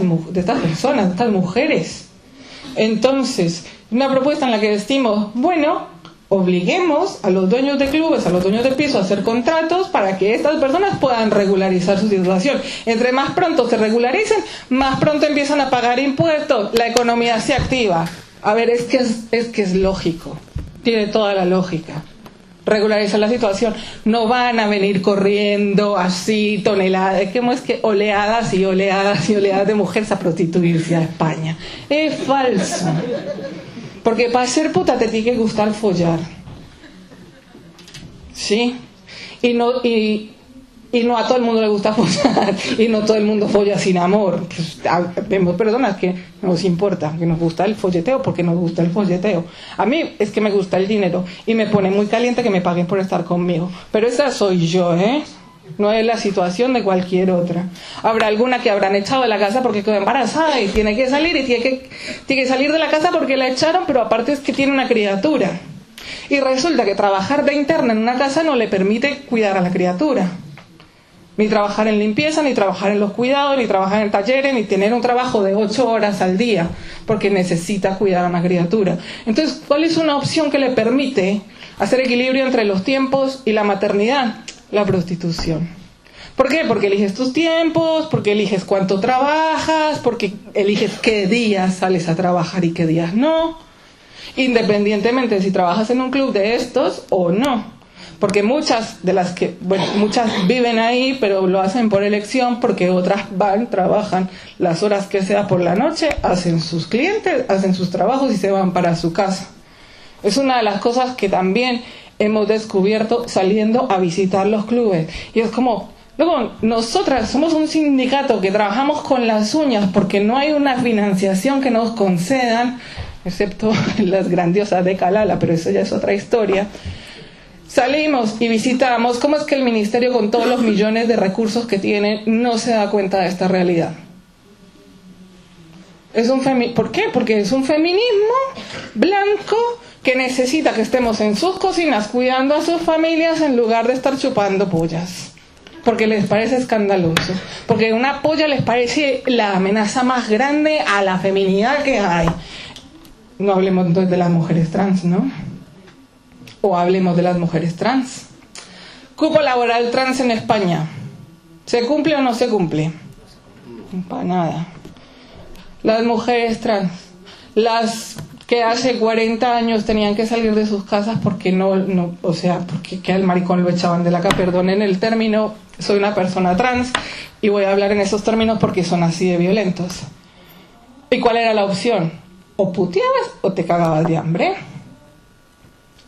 personas, de estas mujeres. Entonces, una propuesta en la que decimos, bueno, obliguemos a los dueños de clubes, a los dueños de piso a hacer contratos para que estas personas puedan regularizar su situación. Entre más pronto se regularicen, más pronto empiezan a pagar impuestos, la economía se activa. A ver, es que es lógico, tiene toda la lógica. Regularizar la situación, no van a venir corriendo así toneladas, ¿cómo es que oleadas y oleadas y oleadas de mujeres a prostituirse a España? Es falso, porque para ser puta te tiene que gustar follar, ¿sí? Y no a todo el mundo le gusta follar, y no todo el mundo folla sin amor. Pues, vemos personas que nos importa, que nos gusta el folleteo porque nos gusta el folleteo. A mí es que me gusta el dinero y me pone muy caliente que me paguen por estar conmigo. Pero esa soy yo, ¿eh? No es la situación de cualquier otra. Habrá alguna que habrán echado de la casa porque quedó embarazada y tiene que salir y tiene que salir de la casa porque la echaron, pero aparte es que tiene una criatura. Y resulta que trabajar de interna en una casa no le permite cuidar a la criatura. Ni trabajar en limpieza, ni trabajar en los cuidados, ni trabajar en talleres, ni tener un trabajo de 8 horas al día, porque necesita cuidar a una criatura. Entonces, ¿cuál es una opción que le permite hacer equilibrio entre los tiempos y la maternidad? La prostitución. ¿Por qué? Porque eliges tus tiempos, porque eliges cuánto trabajas, porque eliges qué días sales a trabajar y qué días no, independientemente de si trabajas en un club de estos o no. Porque muchas viven ahí, pero lo hacen por elección, porque otras trabajan las horas que sea por la noche, hacen sus clientes, hacen sus trabajos y se van para su casa. Es una de las cosas que también hemos descubierto saliendo a visitar los clubes. Y es como, luego, nosotras somos un sindicato que trabajamos con las uñas porque no hay una financiación que nos concedan, excepto las grandiosas de Calala, pero eso ya es otra historia. Salimos y visitamos cómo es que el ministerio, con todos los millones de recursos que tiene, no se da cuenta de esta realidad. ¿Por qué? Porque es un feminismo blanco que necesita que estemos en sus cocinas cuidando a sus familias en lugar de estar chupando pollas. Porque les parece escandaloso. Porque una polla les parece la amenaza más grande a la feminidad que hay. No hablemos entonces de las mujeres trans, ¿no? O hablemos de las mujeres trans. Cupo laboral trans en España. ¿Se cumple o no se cumple? Para nada. Las mujeres trans, las que hace 40 años tenían que salir de sus casas porque porque al maricón lo echaban de la casa. Perdonen el término, soy una persona trans y voy a hablar en esos términos porque son así de violentos. ¿Y cuál era la opción? O puteabas o te cagabas de hambre.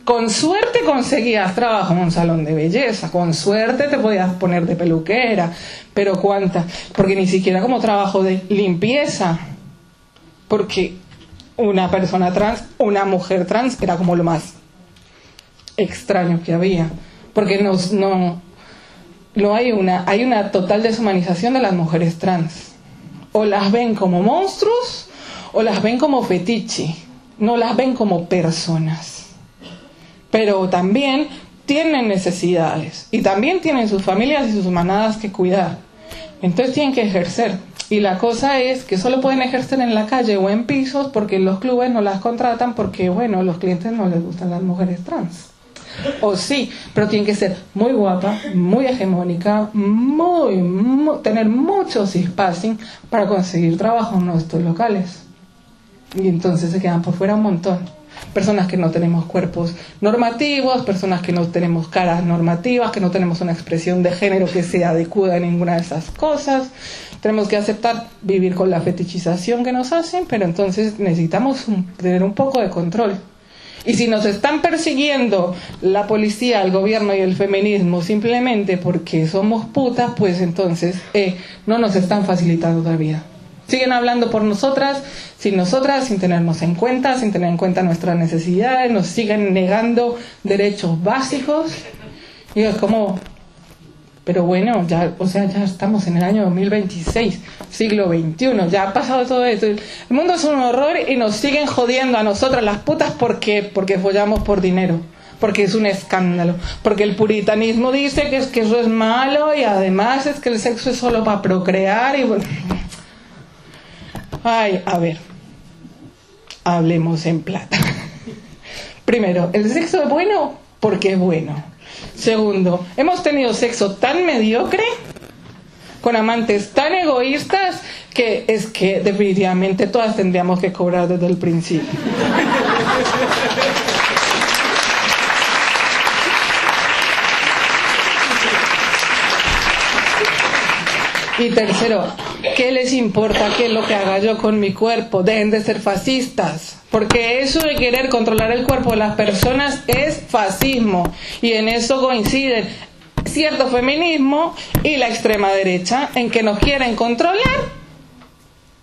Con suerte conseguías trabajo en un salón de belleza, con suerte te podías poner de peluquera, pero ¿cuántas? Porque ni siquiera como trabajo de limpieza, porque una persona trans, una mujer trans, era como lo más extraño que había, porque hay una total deshumanización de las mujeres trans. O las ven como monstruos o las ven como fetiche. no las ven como personas, pero también tienen necesidades y también tienen sus familias y sus manadas que cuidar. Entonces tienen que ejercer. Y la cosa es que solo pueden ejercer en la calle o en pisos porque los clubes no las contratan porque, bueno, los clientes no les gustan las mujeres trans. O sí, pero tienen que ser muy guapa, muy hegemónica, tener mucho cispassing para conseguir trabajo en nuestros locales. Y entonces se quedan por fuera un montón. Personas que no tenemos cuerpos normativos, personas que no tenemos caras normativas, que no tenemos una expresión de género que se adecue a ninguna de esas cosas. Tenemos que aceptar vivir con la fetichización que nos hacen, pero entonces necesitamos tener un poco de control. Y si nos están persiguiendo la policía, el gobierno y el feminismo simplemente porque somos putas, pues entonces no nos están facilitando la vida. Siguen hablando por nosotras, sin tenernos en cuenta, sin tener en cuenta nuestras necesidades, nos siguen negando derechos básicos. Y es como, pero bueno, ya estamos en el año 2026, siglo XXI, ya ha pasado todo esto. El mundo es un horror y nos siguen jodiendo a nosotras las putas porque follamos por dinero. Porque es un escándalo, porque el puritanismo dice que eso es malo y además es que el sexo es solo para procrear y bueno. Ay, a ver, hablemos en plata. Primero, el sexo es bueno porque es bueno. Segundo, hemos tenido sexo tan mediocre, con amantes tan egoístas, que es que definitivamente todas tendríamos que cobrar desde el principio. Y tercero, ¿qué les importa qué es lo que haga yo con mi cuerpo? Dejen de ser fascistas, porque eso de querer controlar el cuerpo de las personas es fascismo, y en eso coinciden cierto feminismo y la extrema derecha, en que nos quieren controlar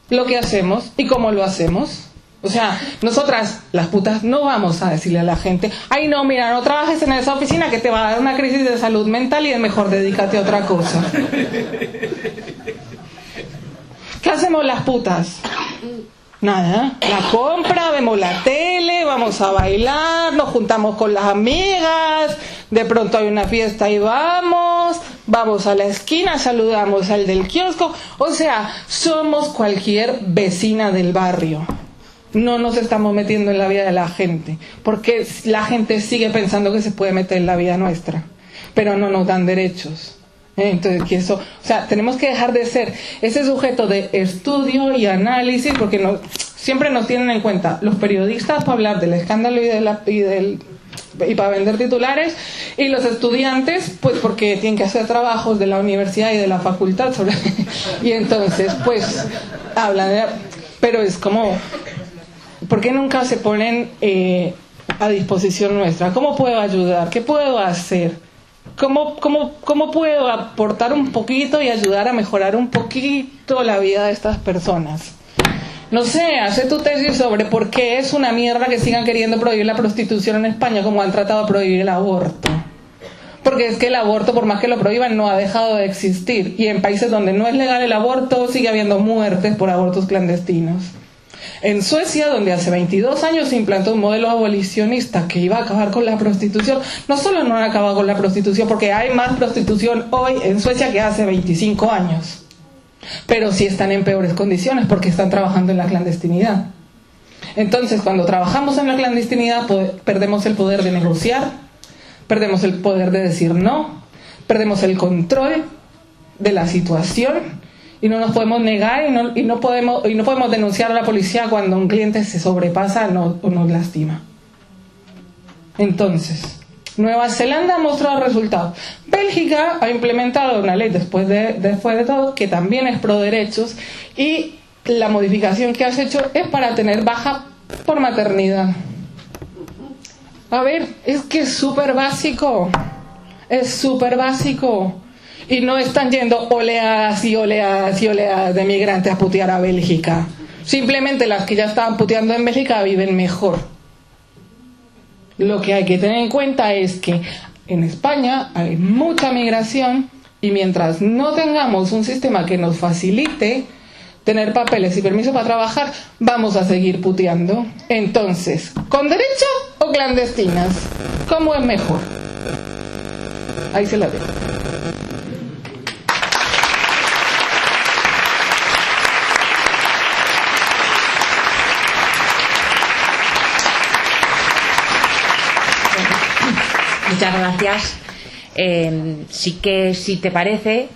lo que hacemos y cómo lo hacemos. O sea, nosotras, las putas, no vamos a decirle a la gente, ay no, mira, no trabajes en esa oficina que te va a dar una crisis de salud mental y es mejor dedícate a otra cosa. ¿Qué hacemos las putas? Nada, la compra, vemos la tele, vamos a bailar, nos juntamos con las amigas, de pronto hay una fiesta y vamos a la esquina, saludamos al del kiosco, o sea, somos cualquier vecina del barrio. No nos estamos metiendo en la vida de la gente, porque la gente sigue pensando que se puede meter en la vida nuestra, pero no nos dan derechos. Entonces, que eso, o sea, tenemos que dejar de ser ese sujeto de estudio y análisis, porque siempre nos tienen en cuenta los periodistas para hablar del escándalo y para vender titulares, y los estudiantes pues porque tienen que hacer trabajos de la universidad y de la facultad y entonces pues hablan pero es como, ¿por qué nunca se ponen a disposición nuestra? ¿Cómo puedo ayudar? ¿Qué puedo hacer? ¿Cómo puedo aportar un poquito y ayudar a mejorar un poquito la vida de estas personas? No sé, hace tu tesis sobre por qué es una mierda que sigan queriendo prohibir la prostitución en España como han tratado de prohibir el aborto. Porque es que el aborto, por más que lo prohíban, no ha dejado de existir. Y en países donde no es legal el aborto, sigue habiendo muertes por abortos clandestinos. En Suecia, donde hace 22 años se implantó un modelo abolicionista que iba a acabar con la prostitución, no solo no han acabado con la prostitución, porque hay más prostitución hoy en Suecia que hace 25 años, pero sí están en peores condiciones porque están trabajando en la clandestinidad. Entonces, cuando trabajamos en la clandestinidad, perdemos el poder de negociar, perdemos el poder de decir no, perdemos el control de la situación. Y no nos podemos negar y no podemos denunciar a la policía cuando un cliente se sobrepasa o nos lastima. Entonces, Nueva Zelanda ha mostrado resultados. Bélgica ha implementado una ley después de todo que también es pro derechos, y la modificación que has hecho es para tener baja por maternidad. A ver, es que es súper básico. Es súper básico. Y no están yendo oleadas y oleadas y oleadas de migrantes a putear a Bélgica. Simplemente las que ya estaban puteando en Bélgica viven mejor. Lo que hay que tener en cuenta es que en España hay mucha migración, y mientras no tengamos un sistema que nos facilite tener papeles y permiso para trabajar, vamos a seguir puteando. Entonces, ¿con derecho o clandestinas? ¿Cómo es mejor? Ahí se la dejo. Muchas gracias. Sí que, si te parece,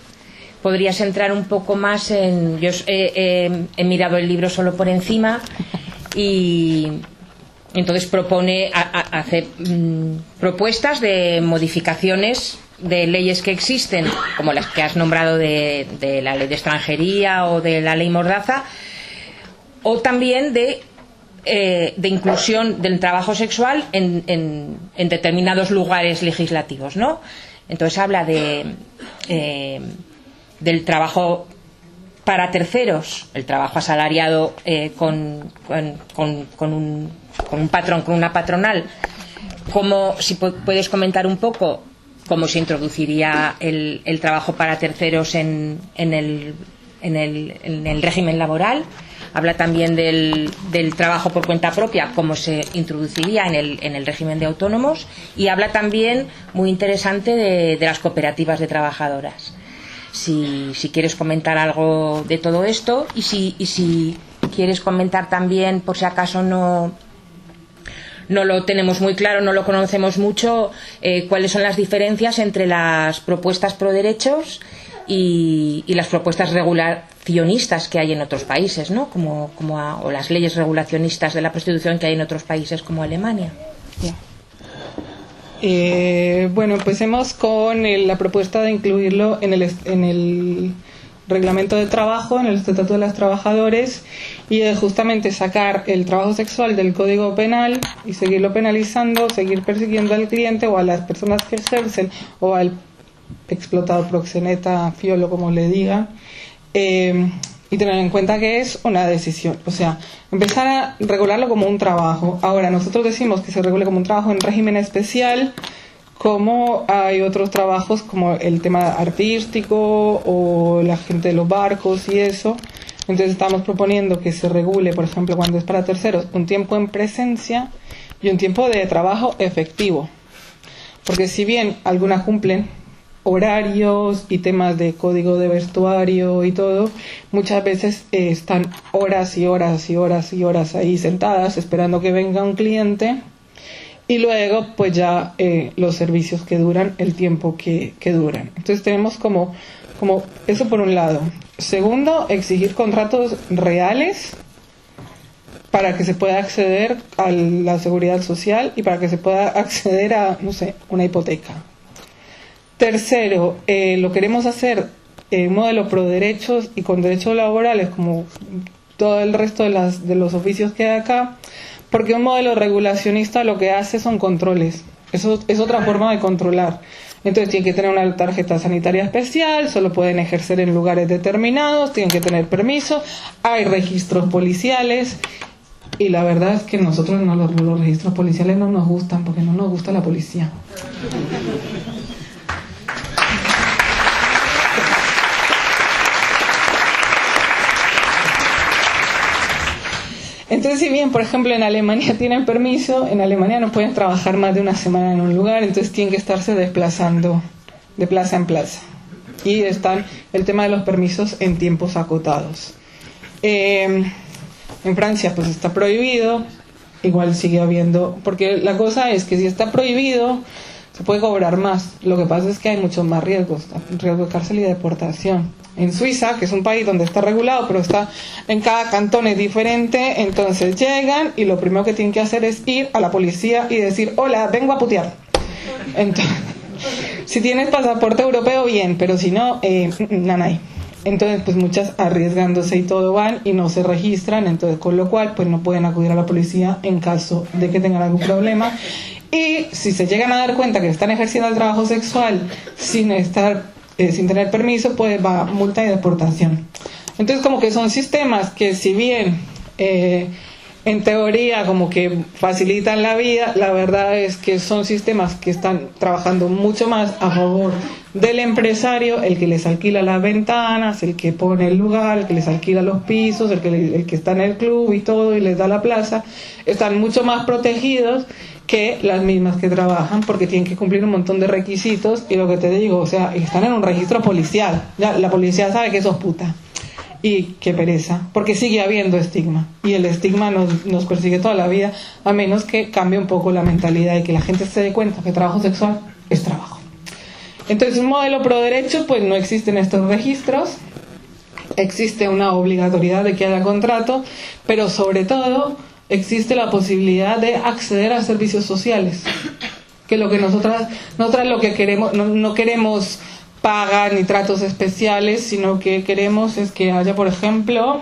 podrías entrar un poco más en... Yo he mirado el libro solo por encima y entonces propone hacer propuestas de modificaciones de leyes que existen, como las que has nombrado de la ley de extranjería o de la ley Mordaza, o también de inclusión del trabajo sexual en determinados lugares legislativos, ¿no? Entonces habla del trabajo para terceros, el trabajo asalariado con un patrón, con una patronal. ¿Cómo, si puedes comentar un poco cómo se introduciría el trabajo para terceros en el régimen laboral? Habla también del trabajo por cuenta propia, cómo se introduciría en el régimen de autónomos, y habla también, muy interesante, de las cooperativas de trabajadoras. Si quieres comentar algo de todo esto, y si quieres comentar también, por si acaso no lo tenemos muy claro, no lo conocemos mucho, cuáles son las diferencias entre las propuestas pro derechos y las propuestas regulacionistas que hay en otros países, ¿no? O las leyes regulacionistas de la prostitución que hay en otros países como Alemania. Bueno, empecemos con la propuesta de incluirlo en el reglamento de trabajo, en el Estatuto de los Trabajadores, y de justamente sacar el trabajo sexual del Código Penal y seguirlo penalizando, seguir persiguiendo al cliente o a las personas que ejercen, o al explotado, proxeneta, fiolo, como le diga, y tener en cuenta que es una decisión, o sea, empezar a regularlo como un trabajo. Ahora, nosotros decimos que se regule como un trabajo en régimen especial, como hay otros trabajos como el tema artístico o la gente de los barcos y eso. Entonces estamos proponiendo que se regule, por ejemplo, cuando es para terceros, un tiempo en presencia y un tiempo de trabajo efectivo, porque si bien algunas cumplen horarios y temas de código de vestuario y todo, muchas veces están horas y horas y horas y horas ahí sentadas esperando que venga un cliente, y luego pues ya los servicios que duran el tiempo que duran. Entonces tenemos como eso por un lado. Segundo, exigir contratos reales para que se pueda acceder a la seguridad social y para que se pueda acceder a, no sé, una hipoteca. Tercero, lo queremos hacer un modelo pro derechos y con derechos laborales como todo el resto de los oficios que hay acá, porque un modelo regulacionista lo que hace son controles. Eso es otra forma de controlar. Entonces tienen que tener una tarjeta sanitaria especial, solo pueden ejercer en lugares determinados, tienen que tener permiso, hay registros policiales, y la verdad es que nosotros los registros policiales no nos gustan, porque no nos gusta la policía. Entonces, si bien, por ejemplo, en Alemania tienen permiso, en Alemania no pueden trabajar más de una semana en un lugar, entonces tienen que estarse desplazando de plaza en plaza. Y están el tema de los permisos en tiempos acotados. En Francia, pues está prohibido, igual sigue habiendo, porque la cosa es que si está prohibido, se puede cobrar más. Lo que pasa es que hay muchos más riesgos, riesgo de cárcel y deportación. En Suiza, que es un país donde está regulado, pero está en cada cantón es diferente, entonces llegan y lo primero que tienen que hacer es ir a la policía y decir: hola, vengo a putear. Entonces, si tienes pasaporte europeo, bien, pero si no, nanay. Entonces, pues muchas arriesgándose y todo van y no se registran, entonces con lo cual pues no pueden acudir a la policía en caso de que tengan algún problema. Y si se llegan a dar cuenta que están ejerciendo el trabajo sexual sin tener permiso, pues va multa y deportación. Entonces, como que son sistemas que, si bien en teoría como que facilitan la vida, la verdad es que son sistemas que están trabajando mucho más a favor del empresario, el que les alquila las ventanas, el que pone el lugar, el que les alquila los pisos, el que está en el club y todo y les da la plaza, están mucho más protegidos que las mismas que trabajan, porque tienen que cumplir un montón de requisitos y lo que te digo, o sea, están en un registro policial, ya la policía sabe que sos puta. Y qué pereza, porque sigue habiendo estigma y el estigma nos persigue toda la vida, a menos que cambie un poco la mentalidad y que la gente se dé cuenta que trabajo sexual es trabajo. Entonces, un modelo pro derecho, pues no existen estos registros, existe una obligatoriedad de que haya contrato, pero sobre todo existe la posibilidad de acceder a servicios sociales, que lo que nosotras lo que queremos, no queremos pagar ni tratos especiales, sino que queremos es que haya, por ejemplo,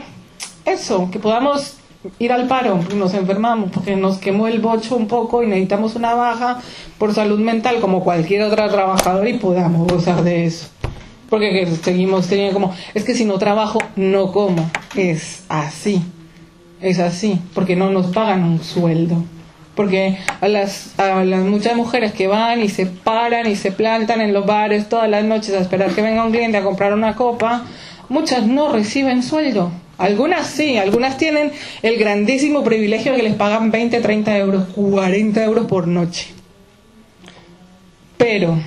eso, que podamos ir al paro, nos enfermamos porque nos quemó el bocho un poco y necesitamos una baja por salud mental como cualquier otra trabajadora y podamos gozar de eso. Porque seguimos teniendo como, es que si no trabajo no como, es así, porque no nos pagan un sueldo. Porque a las muchas mujeres que van y se paran y se plantan en los bares todas las noches a esperar que venga un cliente a comprar una copa, muchas no reciben sueldo. Algunas sí, algunas tienen el grandísimo privilegio de que les pagan 20, 30 euros, 40 euros por noche. Pero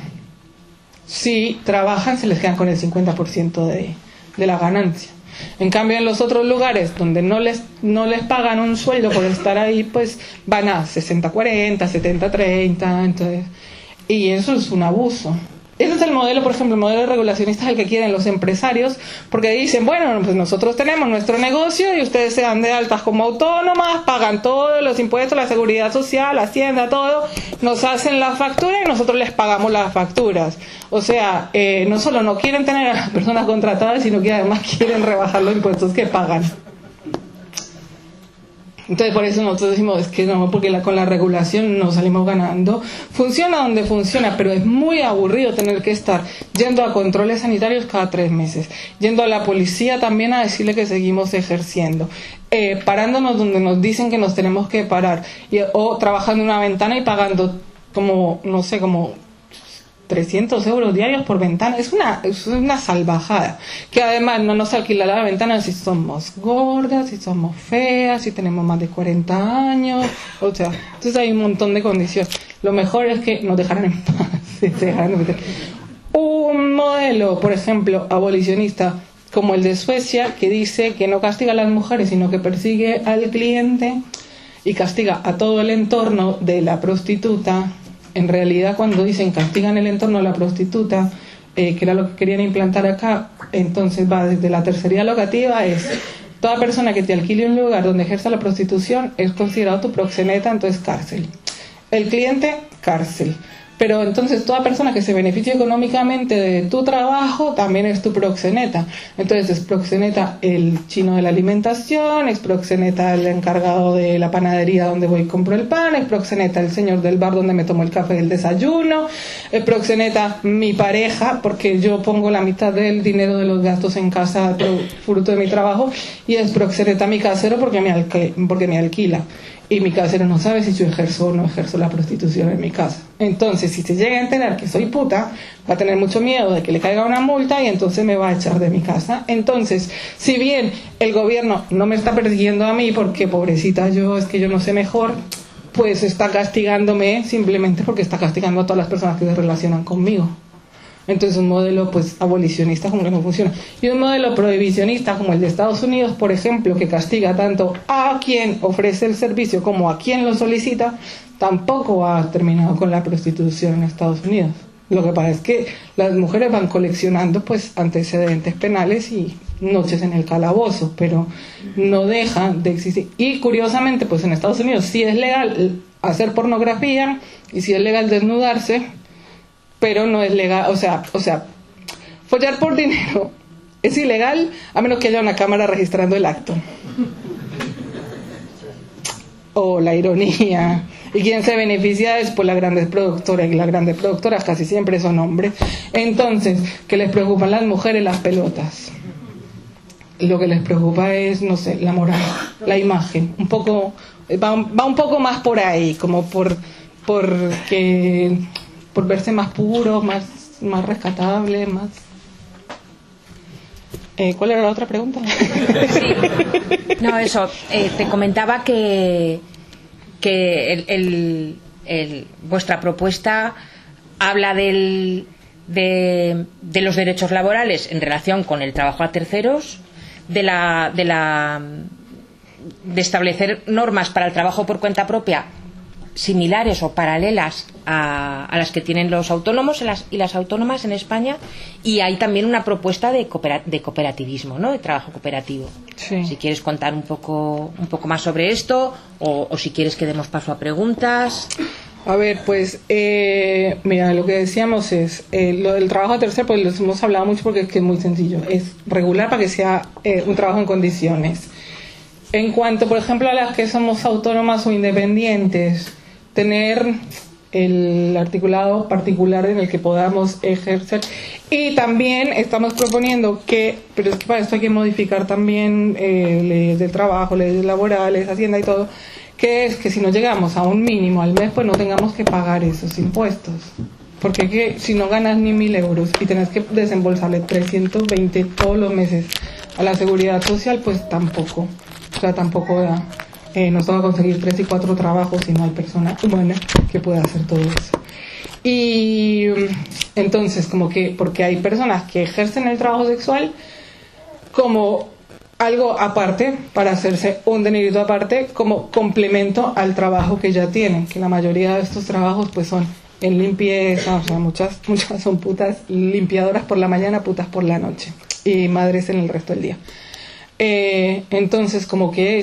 si trabajan se les quedan con el 50% de la ganancia. En cambio, en los otros lugares donde no les pagan un sueldo por estar ahí, pues van a 60-40, 70-30, entonces, y eso es un abuso. Ese es el modelo, por ejemplo, el modelo regulacionista es el que quieren los empresarios, porque dicen, bueno, pues nosotros tenemos nuestro negocio y ustedes se dan de altas como autónomas, pagan todos los impuestos, la seguridad social, la hacienda, todo, nos hacen la factura y nosotros les pagamos las facturas. O sea, no solo no quieren tener a las personas contratadas, sino que además quieren rebajar los impuestos que pagan. Entonces por eso nosotros decimos, es que no, porque con la regulación no salimos ganando. Funciona donde funciona, pero es muy aburrido tener que estar yendo a controles sanitarios cada 3 meses, yendo a la policía también a decirle que seguimos ejerciendo, parándonos donde nos dicen que nos tenemos que parar, o trabajando en una ventana y pagando como, no sé, como 300 euros diarios por ventana. Es una salvajada, que además no nos alquila la ventana si somos gordas, si somos feas, si tenemos más de 40 años, o sea, entonces hay un montón de condiciones. Lo mejor es que nos dejaran en paz. Un modelo, por ejemplo, abolicionista como el de Suecia, que dice que no castiga a las mujeres, sino que persigue al cliente y castiga a todo el entorno de la prostituta. En realidad, cuando dicen castigan el entorno de la prostituta, que era lo que querían implantar acá, entonces va desde la tercería locativa, es toda persona que te alquile un lugar donde ejerza la prostitución es considerado tu proxeneta, entonces cárcel. El cliente, cárcel. Pero entonces toda persona que se beneficie económicamente de tu trabajo también es tu proxeneta. Entonces es proxeneta el chino de la alimentación, es proxeneta el encargado de la panadería donde voy y compro el pan, es proxeneta el señor del bar donde me tomo el café del desayuno, es proxeneta mi pareja porque yo pongo la mitad del dinero de los gastos en casa fruto de mi trabajo, y es proxeneta mi casero porque me alquila. Y mi casero no sabe si yo ejerzo o no ejerzo la prostitución en mi casa. Entonces, si se llega a enterar que soy puta, va a tener mucho miedo de que le caiga una multa y entonces me va a echar de mi casa. Entonces, si bien el gobierno no me está persiguiendo a mí porque pobrecita yo, es que yo no sé mejor, pues está castigándome simplemente porque está castigando a todas las personas que se relacionan conmigo. Entonces un modelo pues abolicionista como que no funciona, y un modelo prohibicionista como el de Estados Unidos, por ejemplo, que castiga tanto a quien ofrece el servicio como a quien lo solicita, tampoco ha terminado con la prostitución en Estados Unidos. Lo que pasa es que las mujeres van coleccionando pues antecedentes penales y noches en el calabozo, pero no dejan de existir. Y curiosamente pues en Estados Unidos sí es legal hacer pornografía y sí es legal desnudarse, pero no es legal, o sea, follar por dinero es ilegal a menos que haya una cámara registrando el acto. O la ironía. Y quien se beneficia es pues las grandes productoras, y las grandes productoras casi siempre son hombres. Entonces, ¿qué les preocupan las mujeres? Las pelotas. lo que les preocupa es, no sé, la moral, la imagen, un poco, va un poco más por ahí, como por verse más puro, más rescatable, más... ¿Cuál era la otra pregunta? Sí. No, eso, te comentaba que vuestra propuesta habla de los derechos laborales en relación con el trabajo a terceros, de establecer normas para el trabajo por cuenta propia similares o paralelas a las que tienen los autónomos y las autónomas en España, y hay también una propuesta de cooperativismo, ¿no? De trabajo cooperativo. Sí. Si quieres contar un poco más sobre esto, o si quieres que demos paso a preguntas. A ver, pues, mira, lo que decíamos es, lo del trabajo a tercero, pues les hemos hablado mucho porque es que es muy sencillo, es regular para que sea un trabajo en condiciones. En cuanto, por ejemplo, a las que somos autónomas o independientes, tener el articulado particular en el que podamos ejercer. Y también estamos proponiendo pero es que para esto hay que modificar también leyes del trabajo, leyes laborales, Hacienda y todo, que es que si no llegamos a un mínimo al mes, pues no tengamos que pagar esos impuestos. Porque si no ganas ni 1.000 euros y tenés que desembolsarle 320 todos los meses a la seguridad social, pues tampoco. O sea, tampoco da. Nos toca conseguir 3 y 4 trabajos si no hay persona humana que pueda hacer todo eso. Y entonces, como que, porque hay personas que ejercen el trabajo sexual como algo aparte, para hacerse un dinerito aparte, como complemento al trabajo que ya tienen, que la mayoría de estos trabajos pues son en limpieza, o sea, muchas son putas limpiadoras por la mañana, putas por la noche, y madres en el resto del día. Entonces, como que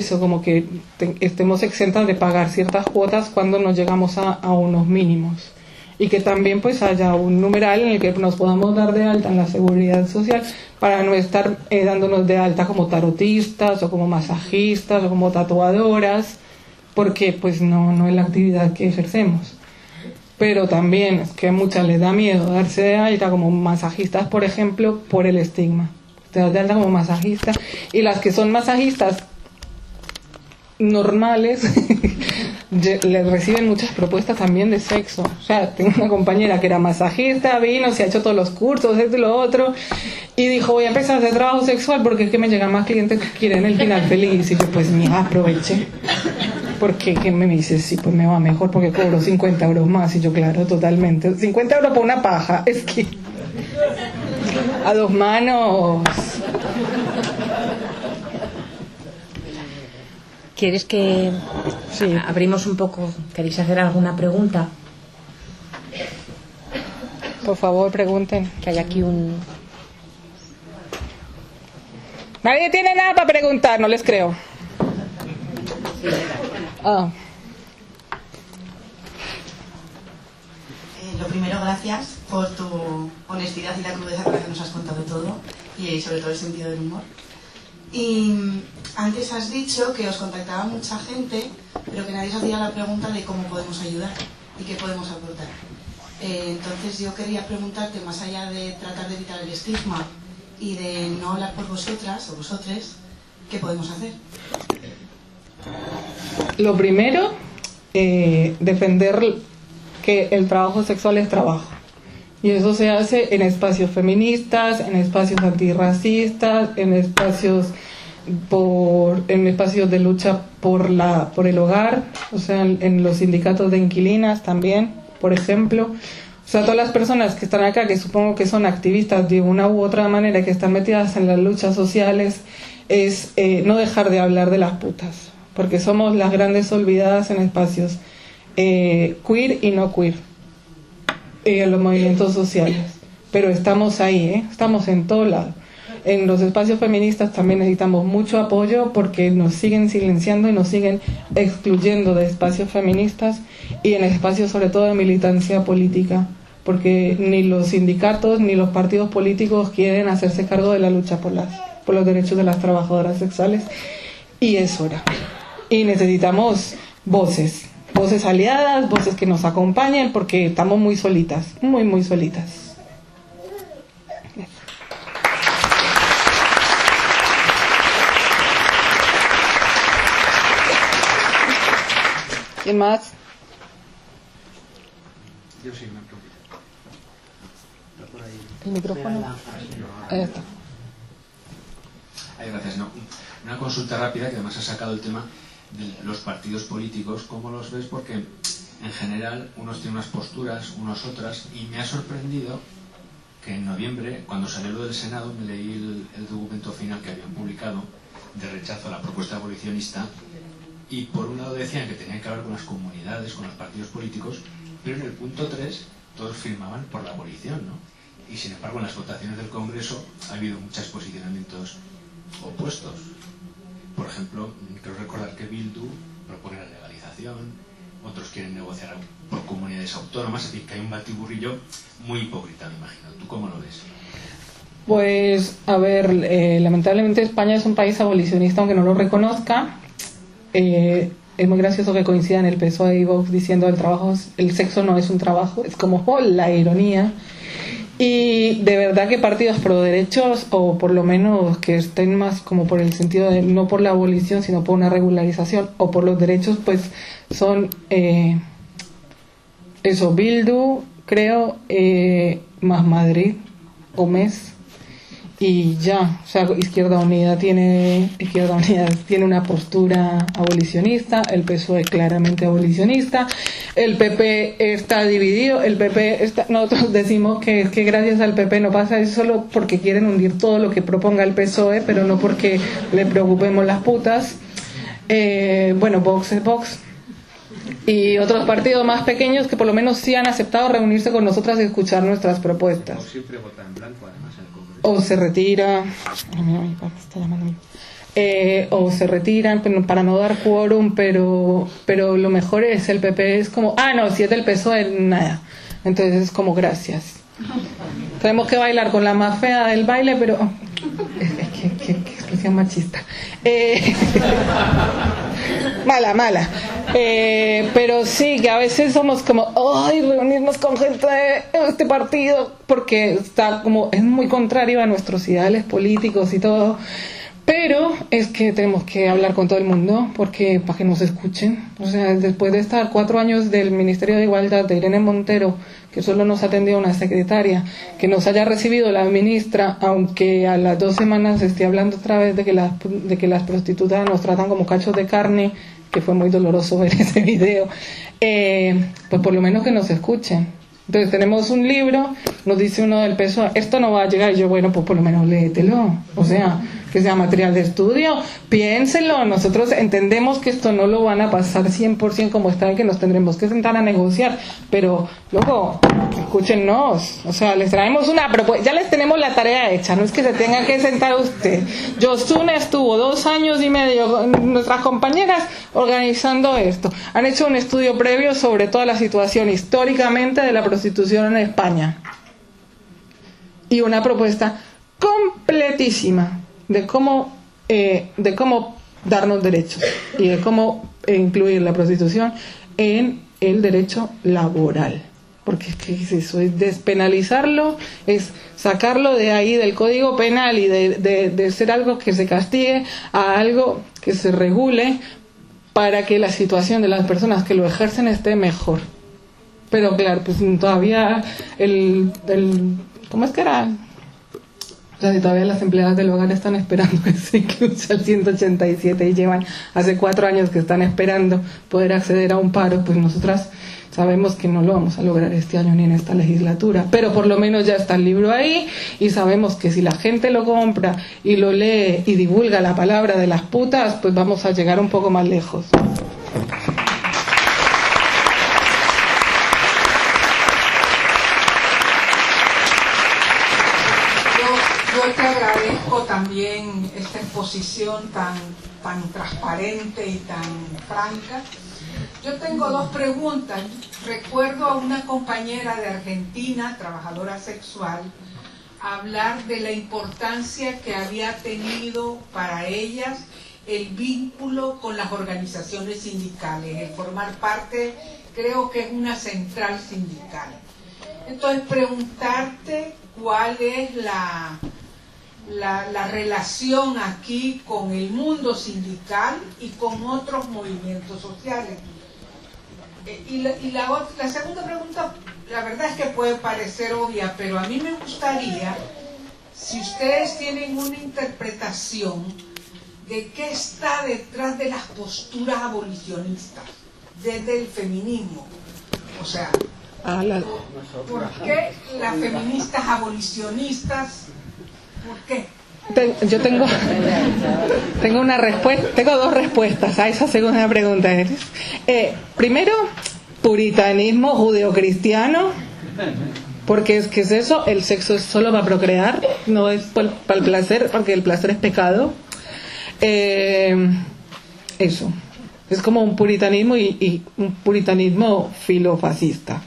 estemos exentas de pagar ciertas cuotas cuando no llegamos a unos mínimos, y que también pues haya un numeral en el que nos podamos dar de alta en la seguridad social para no estar dándonos de alta como tarotistas o como masajistas o como tatuadoras, porque pues no es la actividad que ejercemos. Pero también es que a muchas les da miedo darse de alta como masajistas, por ejemplo, por el estigma. Te das de alta como masajista, y las que son masajistas normales les reciben muchas propuestas también de sexo. O sea, tengo una compañera que era masajista, vino, se ha hecho todos los cursos, esto y lo otro, y dijo, voy a empezar a hacer trabajo sexual porque es que me llegan más clientes que quieren el final feliz. Y yo, pues mira, aproveche, porque que me dice, sí, pues me va mejor porque cobro 50 euros más. Y yo, claro, totalmente, 50 euros por una paja, es que a 2 manos. ¿Quieres que sí, abrimos un poco? ¿Queréis hacer alguna pregunta? Por favor, pregunten. Que hay aquí un... Nadie tiene nada para preguntar, no les creo. Lo primero, gracias por tu honestidad y la crudeza con la que nos has contado todo, y sobre todo el sentido del humor. Y antes has dicho que os contactaba mucha gente, pero que nadie os hacía la pregunta de cómo podemos ayudar y qué podemos aportar. Entonces yo quería preguntarte, más allá de tratar de evitar el estigma y de no hablar por vosotras o vosotres, ¿qué podemos hacer? Lo primero, defender que el trabajo sexual es trabajo. Y eso se hace en espacios feministas, en espacios antirracistas, en espacios de lucha por el hogar, o sea, en los sindicatos de inquilinas también, por ejemplo. O sea, todas las personas que están acá, que supongo que son activistas de una u otra manera, que están metidas en las luchas sociales, es no dejar de hablar de las putas, porque somos las grandes olvidadas en espacios queer y no queer, en los movimientos sociales. Pero estamos ahí, estamos en todo lado. En los espacios feministas también necesitamos mucho apoyo, porque nos siguen silenciando y nos siguen excluyendo de espacios feministas, y en espacios sobre todo de militancia política, porque ni los sindicatos ni los partidos políticos quieren hacerse cargo de la lucha por los derechos de las trabajadoras sexuales, y es hora. Y necesitamos voces aliadas, voces que nos acompañen, porque estamos muy solitas, muy solitas. ¿Quién más? Yo sí, me preocupo. ¿El micrófono? Ahí está. Ay, gracias. No, una consulta rápida, que además ha sacado el tema de los partidos políticos. ¿Cómo los ves? Porque en general unos tienen unas posturas, unos otras, y me ha sorprendido que en noviembre, cuando salió lo del Senado, me leí el documento final que habían publicado de rechazo a la propuesta abolicionista, y por un lado decían que tenían que hablar con las comunidades, con los partidos políticos, pero en el punto 3 todos firmaban por la abolición, ¿no? Y sin embargo en las votaciones del Congreso ha habido muchos posicionamientos opuestos. Por ejemplo, creo recordar que Bildu propone la legalización, otros quieren negociar por comunidades autónomas, es decir, que hay un batiburrillo muy hipócrita, me imagino. ¿Tú cómo lo ves? Pues, a ver, lamentablemente España es un país abolicionista, aunque no lo reconozca. Es muy gracioso que coincidan el PSOE y Vox diciendo el sexo no es un trabajo, es como la ironía. Y de verdad que partidos pro derechos, o por lo menos que estén más como por el sentido de no por la abolición, sino por una regularización, o por los derechos, pues son eso, Bildu, creo, Más Madrid, o MES, y ya. O sea, Izquierda Unida tiene una postura abolicionista, el PSOE claramente abolicionista, el PP está dividido, nosotros decimos que gracias al PP no pasa eso solo porque quieren hundir todo lo que proponga el PSOE, pero no porque le preocupemos las putas. Bueno, Vox es Vox. Y otros partidos más pequeños que por lo menos sí han aceptado reunirse con nosotras y escuchar nuestras propuestas. O siempre vota en blanco, además, en el Congreso. O se retira. Mira, mi papá está llamando a mí. O se retiran para no dar quórum, pero lo mejor es el PP, es como, no, si es del PSOE, nada. Entonces es como, gracias. Tenemos que bailar con la más fea del baile, pero qué expresión machista. Mala. Pero sí, que a veces somos como, reunirnos con gente de este partido, porque está como, es muy contrario a nuestros ideales políticos y todo. Pero es que tenemos que hablar con todo el mundo porque para que nos escuchen. O sea, después de estar 4 años del Ministerio de Igualdad de Irene Montero, que solo nos atendió una secretaria, que nos haya recibido la ministra, aunque a las 2 semanas esté hablando otra vez de que las prostitutas nos tratan como cachos de carne, que fue muy doloroso ver ese video, pues por lo menos que nos escuchen. Entonces tenemos un libro, nos dice uno del PSOE, esto no va a llegar, y yo, bueno, pues por lo menos léetelo, o sea, que sea material de estudio, piénselo, nosotros entendemos que esto no lo van a pasar 100% como está, y que nos tendremos que sentar a negociar, pero luego, escúchennos, o sea, les traemos una propuesta, ya les tenemos la tarea hecha, no es que se tenga que sentar usted. Yosuna estuvo 2 años y medio con nuestras compañeras organizando esto, han hecho un estudio previo sobre toda la situación históricamente de la prostitución en España y una propuesta completísima de cómo darnos derechos y de cómo incluir la prostitución en el derecho laboral, porque es que es eso, es despenalizarlo, es sacarlo de ahí del Código Penal y de ser algo que se castigue a algo que se regule para que la situación de las personas que lo ejercen esté mejor. Pero claro, pues todavía ¿cómo es que era? O sea, si todavía las empleadas del hogar están esperando que se incluya el 187 y llevan hace 4 años que están esperando poder acceder a un paro, pues nosotras sabemos que no lo vamos a lograr este año ni en esta legislatura, pero por lo menos ya está el libro ahí y sabemos que si la gente lo compra y lo lee y divulga la palabra de las putas, pues vamos a llegar un poco más lejos. Yo te agradezco también esta exposición tan transparente y tan franca. Yo tengo 2 preguntas. Recuerdo a una compañera de Argentina, trabajadora sexual, hablar de la importancia que había tenido para ellas el vínculo con las organizaciones sindicales, el formar parte, creo que es una central sindical. Entonces, preguntarte cuál es la relación aquí con el mundo sindical y con otros movimientos sociales, La segunda pregunta, la verdad es que puede parecer obvia, pero a mí me gustaría, si ustedes tienen una interpretación de qué está detrás de las posturas abolicionistas, desde el feminismo. O sea, ¿por qué las feministas abolicionistas? ¿Por qué? Yo tengo una respuesta, tengo dos respuestas a esa segunda pregunta. Primero, puritanismo judeocristiano, porque es que es eso, el sexo es solo para procrear, no es para el placer, porque el placer es pecado. Eso es como un puritanismo y un puritanismo filofascista.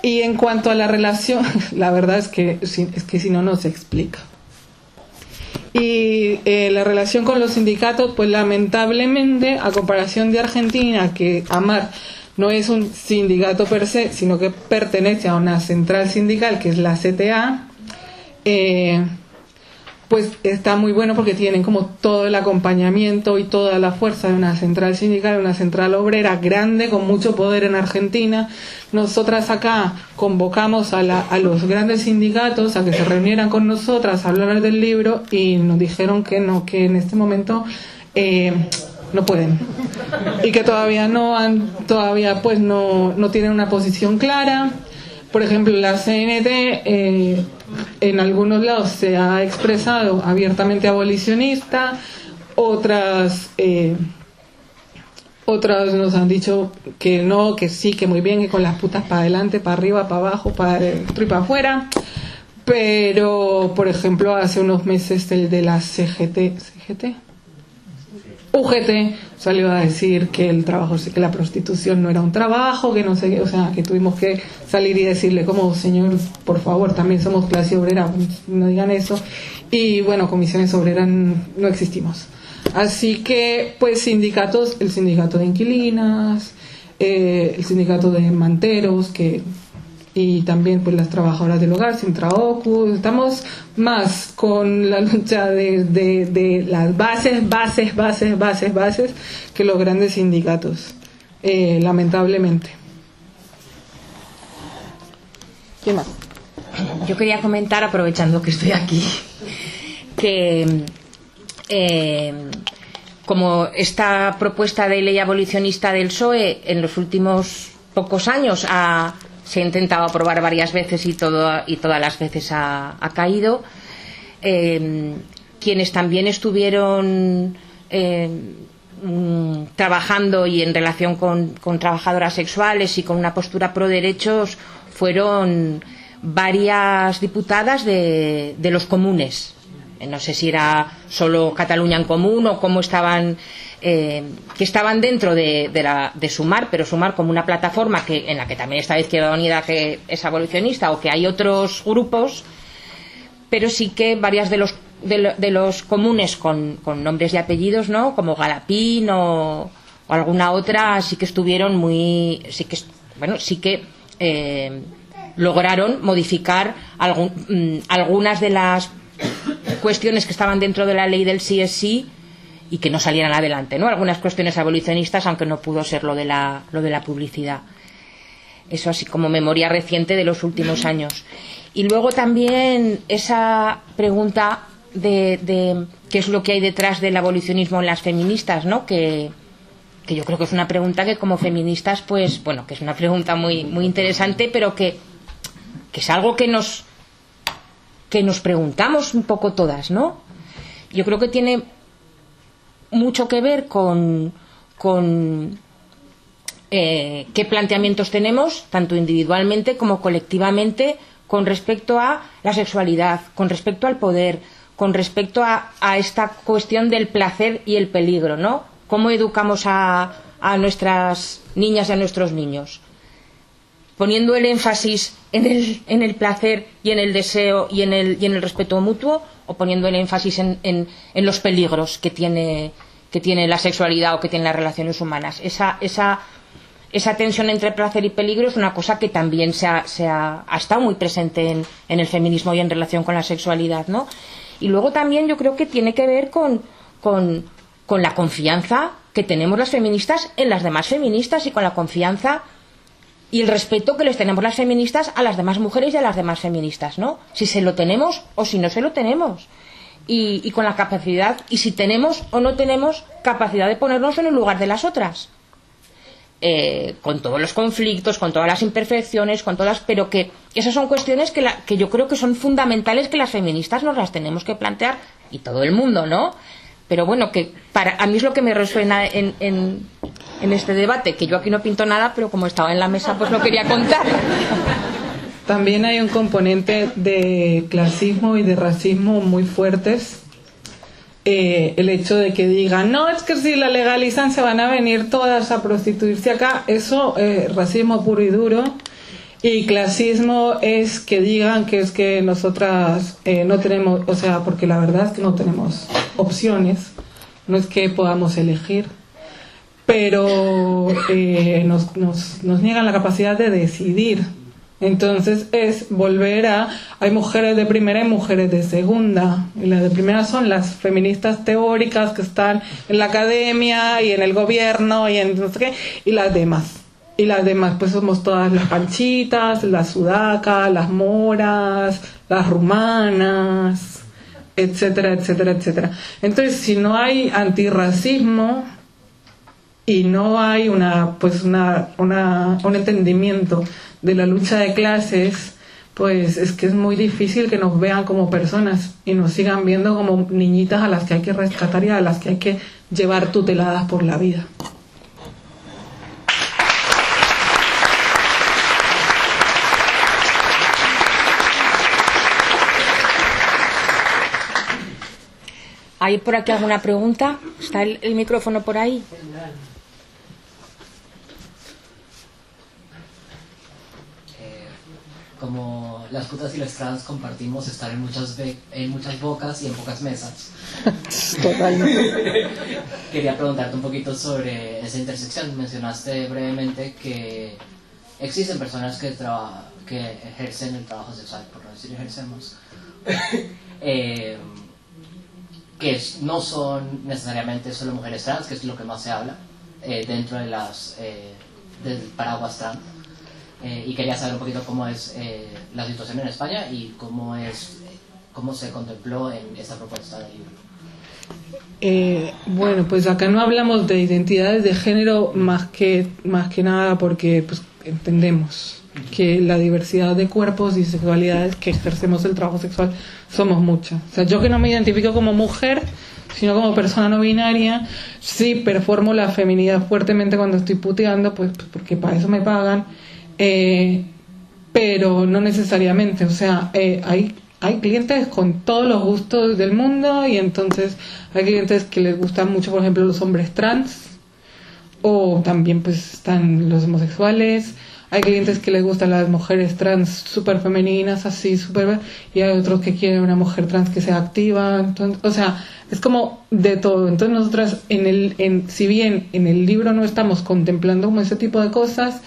Y en cuanto a la relación, la verdad es que si no, no se explica. Y la relación con los sindicatos, pues lamentablemente, a comparación de Argentina, que AMAR no es un sindicato per se, sino que pertenece a una central sindical que es la CTA, pues está muy bueno porque tienen como todo el acompañamiento y toda la fuerza de una central sindical, una central obrera grande con mucho poder en Argentina. Nosotras acá convocamos a los grandes sindicatos a que se reunieran con nosotras a hablar del libro y nos dijeron que no, que en este momento no pueden y que todavía no tienen una posición clara. Por ejemplo, la CNT en algunos lados se ha expresado abiertamente abolicionista, otras nos han dicho que no, que sí, que muy bien, que con las putas para adelante, para arriba, para abajo, para adentro y para afuera. Pero, por ejemplo, hace unos meses el de la UGT salió a decir que el trabajo, que la prostitución no era un trabajo, que no sé qué, o sea, que tuvimos que salir y decirle como, señor, por favor, también somos clase obrera, no digan eso. Y bueno, comisiones obreras no existimos. Así que, pues sindicatos, el sindicato de inquilinas, el sindicato de manteros, y también pues las trabajadoras del hogar, Sintraocu, estamos más con la lucha de las bases que los grandes sindicatos, lamentablemente. ¿Quién más? Yo quería comentar, aprovechando que estoy aquí, que como esta propuesta de ley abolicionista del PSOE en los últimos pocos años se ha intentado aprobar varias veces y todas las veces ha caído. Quienes también estuvieron trabajando y en relación con trabajadoras sexuales y con una postura pro derechos fueron varias diputadas de los comunes. No sé si era solo Cataluña en Común o cómo estaban, que estaban dentro de Sumar, pero Sumar como una plataforma en la que también está Izquierda Unida, que es abolicionista, o que hay otros grupos, pero sí que varias de los comunes con nombres y apellidos, ¿no? Como Galapín o alguna otra, sí que estuvieron lograron modificar algunas de las cuestiones que estaban dentro de la ley del sí es sí y que no salieran adelante, ¿no? Algunas cuestiones abolicionistas, aunque no pudo ser lo de la publicidad. Eso así como memoria reciente de los últimos años. Y luego también esa pregunta de qué es lo que hay detrás del abolicionismo en las feministas, ¿no? Que yo creo que es una pregunta que como feministas, pues, bueno, que es una pregunta muy, muy interesante, pero que es algo que nos preguntamos un poco todas, ¿no? Yo creo que tiene mucho que ver con qué planteamientos tenemos, tanto individualmente como colectivamente, con respecto a la sexualidad, con respecto al poder, con respecto a esta cuestión del placer y el peligro, ¿no? ¿Cómo educamos a nuestras niñas y a nuestros niños? Poniendo el énfasis en el placer y en el deseo y en el respeto mutuo, o poniendo el énfasis en los peligros que tiene la sexualidad o que tienen las relaciones humanas. Esa tensión entre placer y peligro es una cosa que también ha estado muy presente en el feminismo y en relación con la sexualidad, ¿no? Y luego también yo creo que tiene que ver con la confianza que tenemos las feministas en las demás feministas y con la confianza y el respeto que les tenemos las feministas a las demás mujeres y a las demás feministas, ¿no? Si se lo tenemos o si no se lo tenemos. Y con la capacidad, y si tenemos o no tenemos capacidad de ponernos en el lugar de las otras. Con todos los conflictos, con todas las imperfecciones, con todas, pero que esas son cuestiones que yo creo que son fundamentales, que las feministas nos las tenemos que plantear, y todo el mundo, ¿no? Pero bueno, que a mí es lo que me resuena en este debate, que yo aquí no pinto nada, pero como estaba en la mesa, pues lo quería contar. También hay un componente de clasismo y de racismo muy fuertes. El hecho de que digan, no, es que si la legalizan se van a venir todas a prostituirse acá. Eso, racismo puro y duro. Y clasismo es que digan que es que nosotras no tenemos, o sea, porque la verdad es que no tenemos opciones, no es que podamos elegir, pero nos niegan la capacidad de decidir. Entonces es volver hay mujeres de primera y mujeres de segunda, y las de primera son las feministas teóricas que están en la academia y en el gobierno y en no sé qué, y las demás pues somos todas las panchitas, las sudacas, las moras, las rumanas, etcétera, etcétera, etcétera. Entonces, si no hay antirracismo y no hay un entendimiento de la lucha de clases, pues es que es muy difícil que nos vean como personas y nos sigan viendo como niñitas a las que hay que rescatar y a las que hay que llevar tuteladas por la vida. ¿Hay por aquí alguna pregunta? ¿Está el micrófono por ahí? Como las putas y las trans compartimos estar en muchas bocas y en pocas mesas. Totalmente. Quería preguntarte un poquito sobre esa intersección. Mencionaste brevemente que existen personas que ejercen el trabajo sexual, por no decir ejercemos, que no son necesariamente solo mujeres trans, que es lo que más se habla dentro de del paraguas trans. Y quería saber un poquito cómo es la situación en España y cómo se contempló en esta propuesta de libro. Bueno, pues acá no hablamos de identidades de género más que nada porque pues entendemos que la diversidad de cuerpos y sexualidades que ejercemos el trabajo sexual somos muchas. O sea, yo que no me identifico como mujer, sino como persona no binaria, sí performo la feminidad fuertemente cuando estoy puteando, pues porque para eso me pagan. Pero no necesariamente, o sea, hay clientes con todos los gustos del mundo y entonces hay clientes que les gustan mucho, por ejemplo, los hombres trans, o también pues están los homosexuales, hay clientes que les gustan las mujeres trans súper femeninas, así súper, y hay otros que quieren una mujer trans que sea activa, entonces, o sea, es como de todo. Entonces nosotras, si bien en el libro no estamos contemplando como ese tipo de cosas,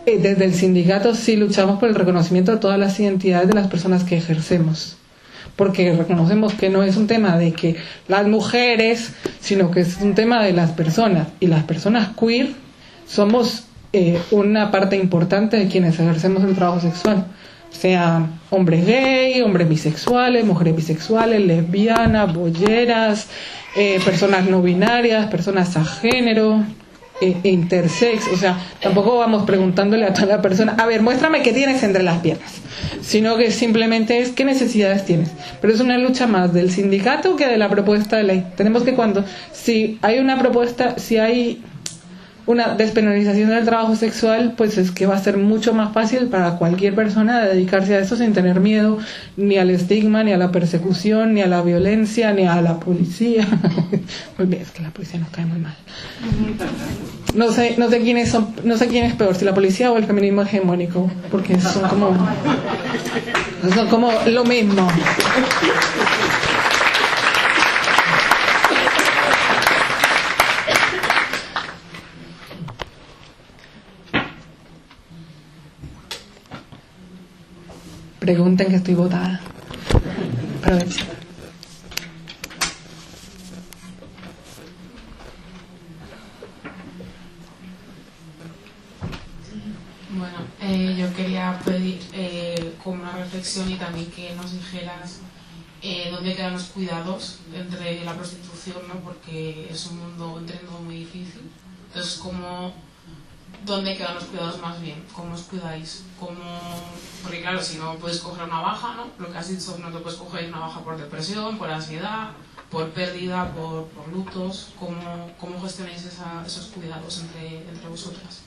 desde el sindicato sí luchamos por el reconocimiento de todas las identidades de las personas que ejercemos, porque reconocemos que no es un tema de que las mujeres, sino que es un tema de las personas, y las personas queer somos una parte importante de quienes ejercemos el trabajo sexual, sean hombres gay, hombres bisexuales, mujeres bisexuales, lesbianas, bolleras, personas no binarias, personas a género, intersex. O sea, tampoco vamos preguntándole a toda la persona, a ver, muéstrame qué tienes entre las piernas, sino que simplemente es qué necesidades tienes. Pero es una lucha más del sindicato que de la propuesta de ley. Tenemos que si hay una propuesta, si hay una despenalización del trabajo sexual, pues es que va a ser mucho más fácil para cualquier persona dedicarse a eso sin tener miedo ni al estigma, ni a la persecución, ni a la violencia, ni a la policía. Muy bien, es que la policía nos cae muy mal. No sé quién es peor, si la policía o el feminismo hegemónico, porque son como lo mismo. Pregunten que estoy botada. quería pedir como una reflexión y también que nos dijeras dónde quedan los cuidados entre la prostitución, ¿no? Porque es un mundo muy difícil. Entonces, ¿dónde quedan los cuidados más bien? ¿Cómo os cuidáis? Porque claro, si no puedes coger una baja, ¿no? Lo que has dicho, no te puedes coger una baja por depresión, por ansiedad, por pérdida, por lutos. ¿Cómo gestionáis esos cuidados entre vosotras?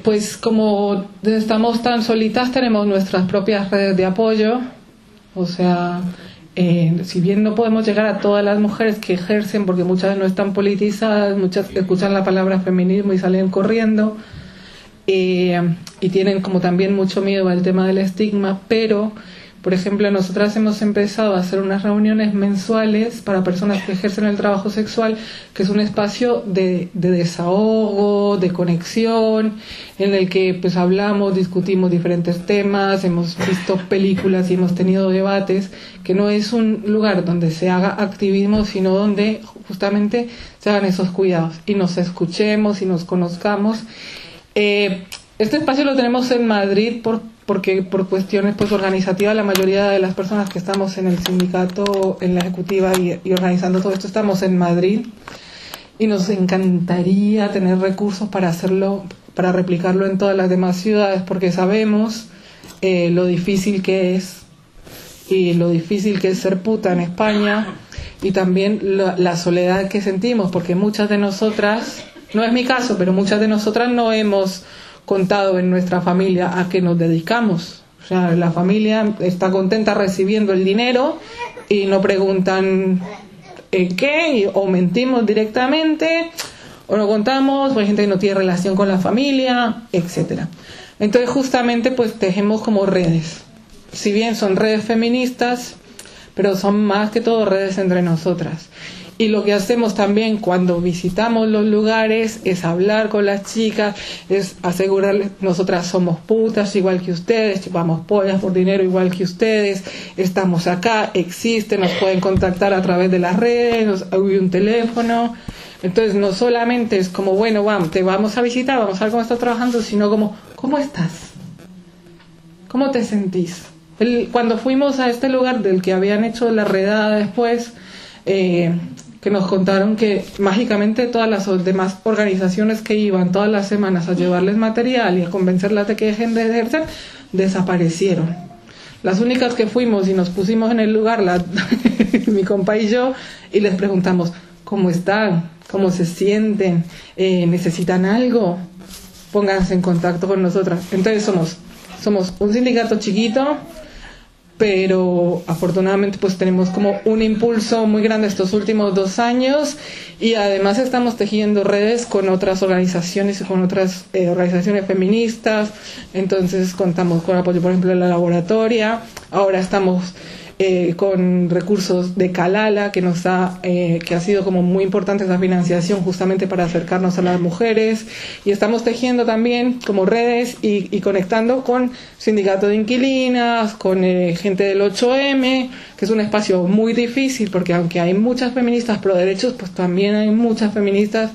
Pues como estamos tan solitas, tenemos nuestras propias redes de apoyo. O sea, si bien no podemos llegar a todas las mujeres que ejercen, porque muchas no están politizadas, muchas escuchan la palabra feminismo y salen corriendo, y tienen como también mucho miedo al tema del estigma, pero por ejemplo nosotras hemos empezado a hacer unas reuniones mensuales para personas que ejercen el trabajo sexual, que es un espacio de desahogo, de conexión, en el que pues hablamos, discutimos diferentes temas, hemos visto películas y hemos tenido debates, que no es un lugar donde se haga activismo, sino donde justamente se hagan esos cuidados y nos escuchemos y nos conozcamos. Este espacio lo tenemos en Madrid porque por cuestiones pues organizativas la mayoría de las personas que estamos en el sindicato, en la ejecutiva y organizando todo esto estamos en Madrid, y nos encantaría tener recursos para hacerlo, para replicarlo en todas las demás ciudades, porque sabemos lo difícil que es y lo difícil que es ser puta en España, y también la soledad que sentimos, porque muchas de nosotras, no es mi caso, pero muchas de nosotras no hemos contado en nuestra familia a qué nos dedicamos. O sea, la familia está contenta recibiendo el dinero y no preguntan qué, o mentimos directamente, o no contamos, o hay gente que no tiene relación con la familia, etcétera. Entonces justamente pues tejemos como redes. Si bien son redes feministas, pero son más que todo redes entre nosotras. Y lo que hacemos también cuando visitamos los lugares es hablar con las chicas, es asegurarles, nosotras somos putas igual que ustedes, chupamos pollas por dinero igual que ustedes, estamos acá, existen, nos pueden contactar a través de las redes, hay un teléfono. Entonces no solamente es como, bueno, vamos, te vamos a visitar, vamos a ver cómo estás trabajando, sino como, ¿cómo estás? ¿Cómo te sentís? Cuando fuimos a este lugar del que habían hecho la redada después, que nos contaron que mágicamente todas las demás organizaciones que iban todas las semanas a llevarles material y a convencerlas de que dejen de ejercer, desaparecieron. Las únicas que fuimos y nos pusimos en el lugar, mi compa y yo, y les preguntamos, ¿cómo están? ¿Cómo se sienten? ¿Necesitan algo? Pónganse en contacto con nosotras. Entonces somos un sindicato chiquito, pero afortunadamente pues tenemos como un impulso muy grande estos últimos 2 años, y además estamos tejiendo redes con otras organizaciones y con otras organizaciones feministas. Entonces contamos con apoyo, por ejemplo, de la laboratoria. Ahora estamos con recursos de Calala, que ha sido como muy importante esa financiación justamente para acercarnos a las mujeres, y estamos tejiendo también como redes y conectando con sindicato de inquilinas, con gente del 8M, que es un espacio muy difícil, porque aunque hay muchas feministas pro derechos, pues también hay muchas feministas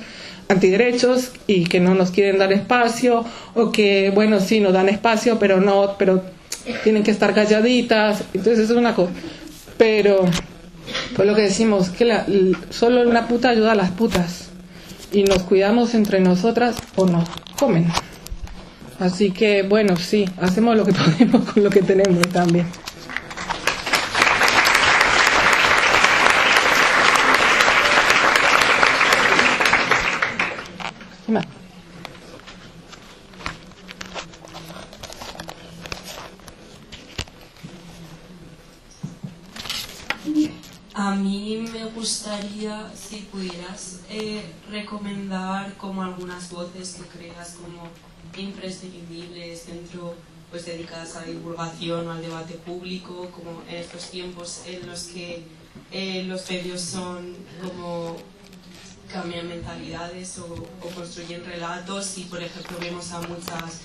antiderechos y que no nos quieren dar espacio, o que bueno, sí nos dan espacio, pero tienen que estar calladitas. Entonces eso es una cosa, pero pues lo que decimos que solo una puta ayuda a las putas, y nos cuidamos entre nosotras o nos comen. Así que bueno, sí, hacemos lo que podemos con lo que tenemos también. ¿Qué más? A mí me gustaría, si pudieras, recomendar como algunas voces que creas como imprescindibles dentro, pues dedicadas a la divulgación o al debate público, como en estos tiempos en los que los medios son como cambian mentalidades o construyen relatos, y por ejemplo vemos a muchas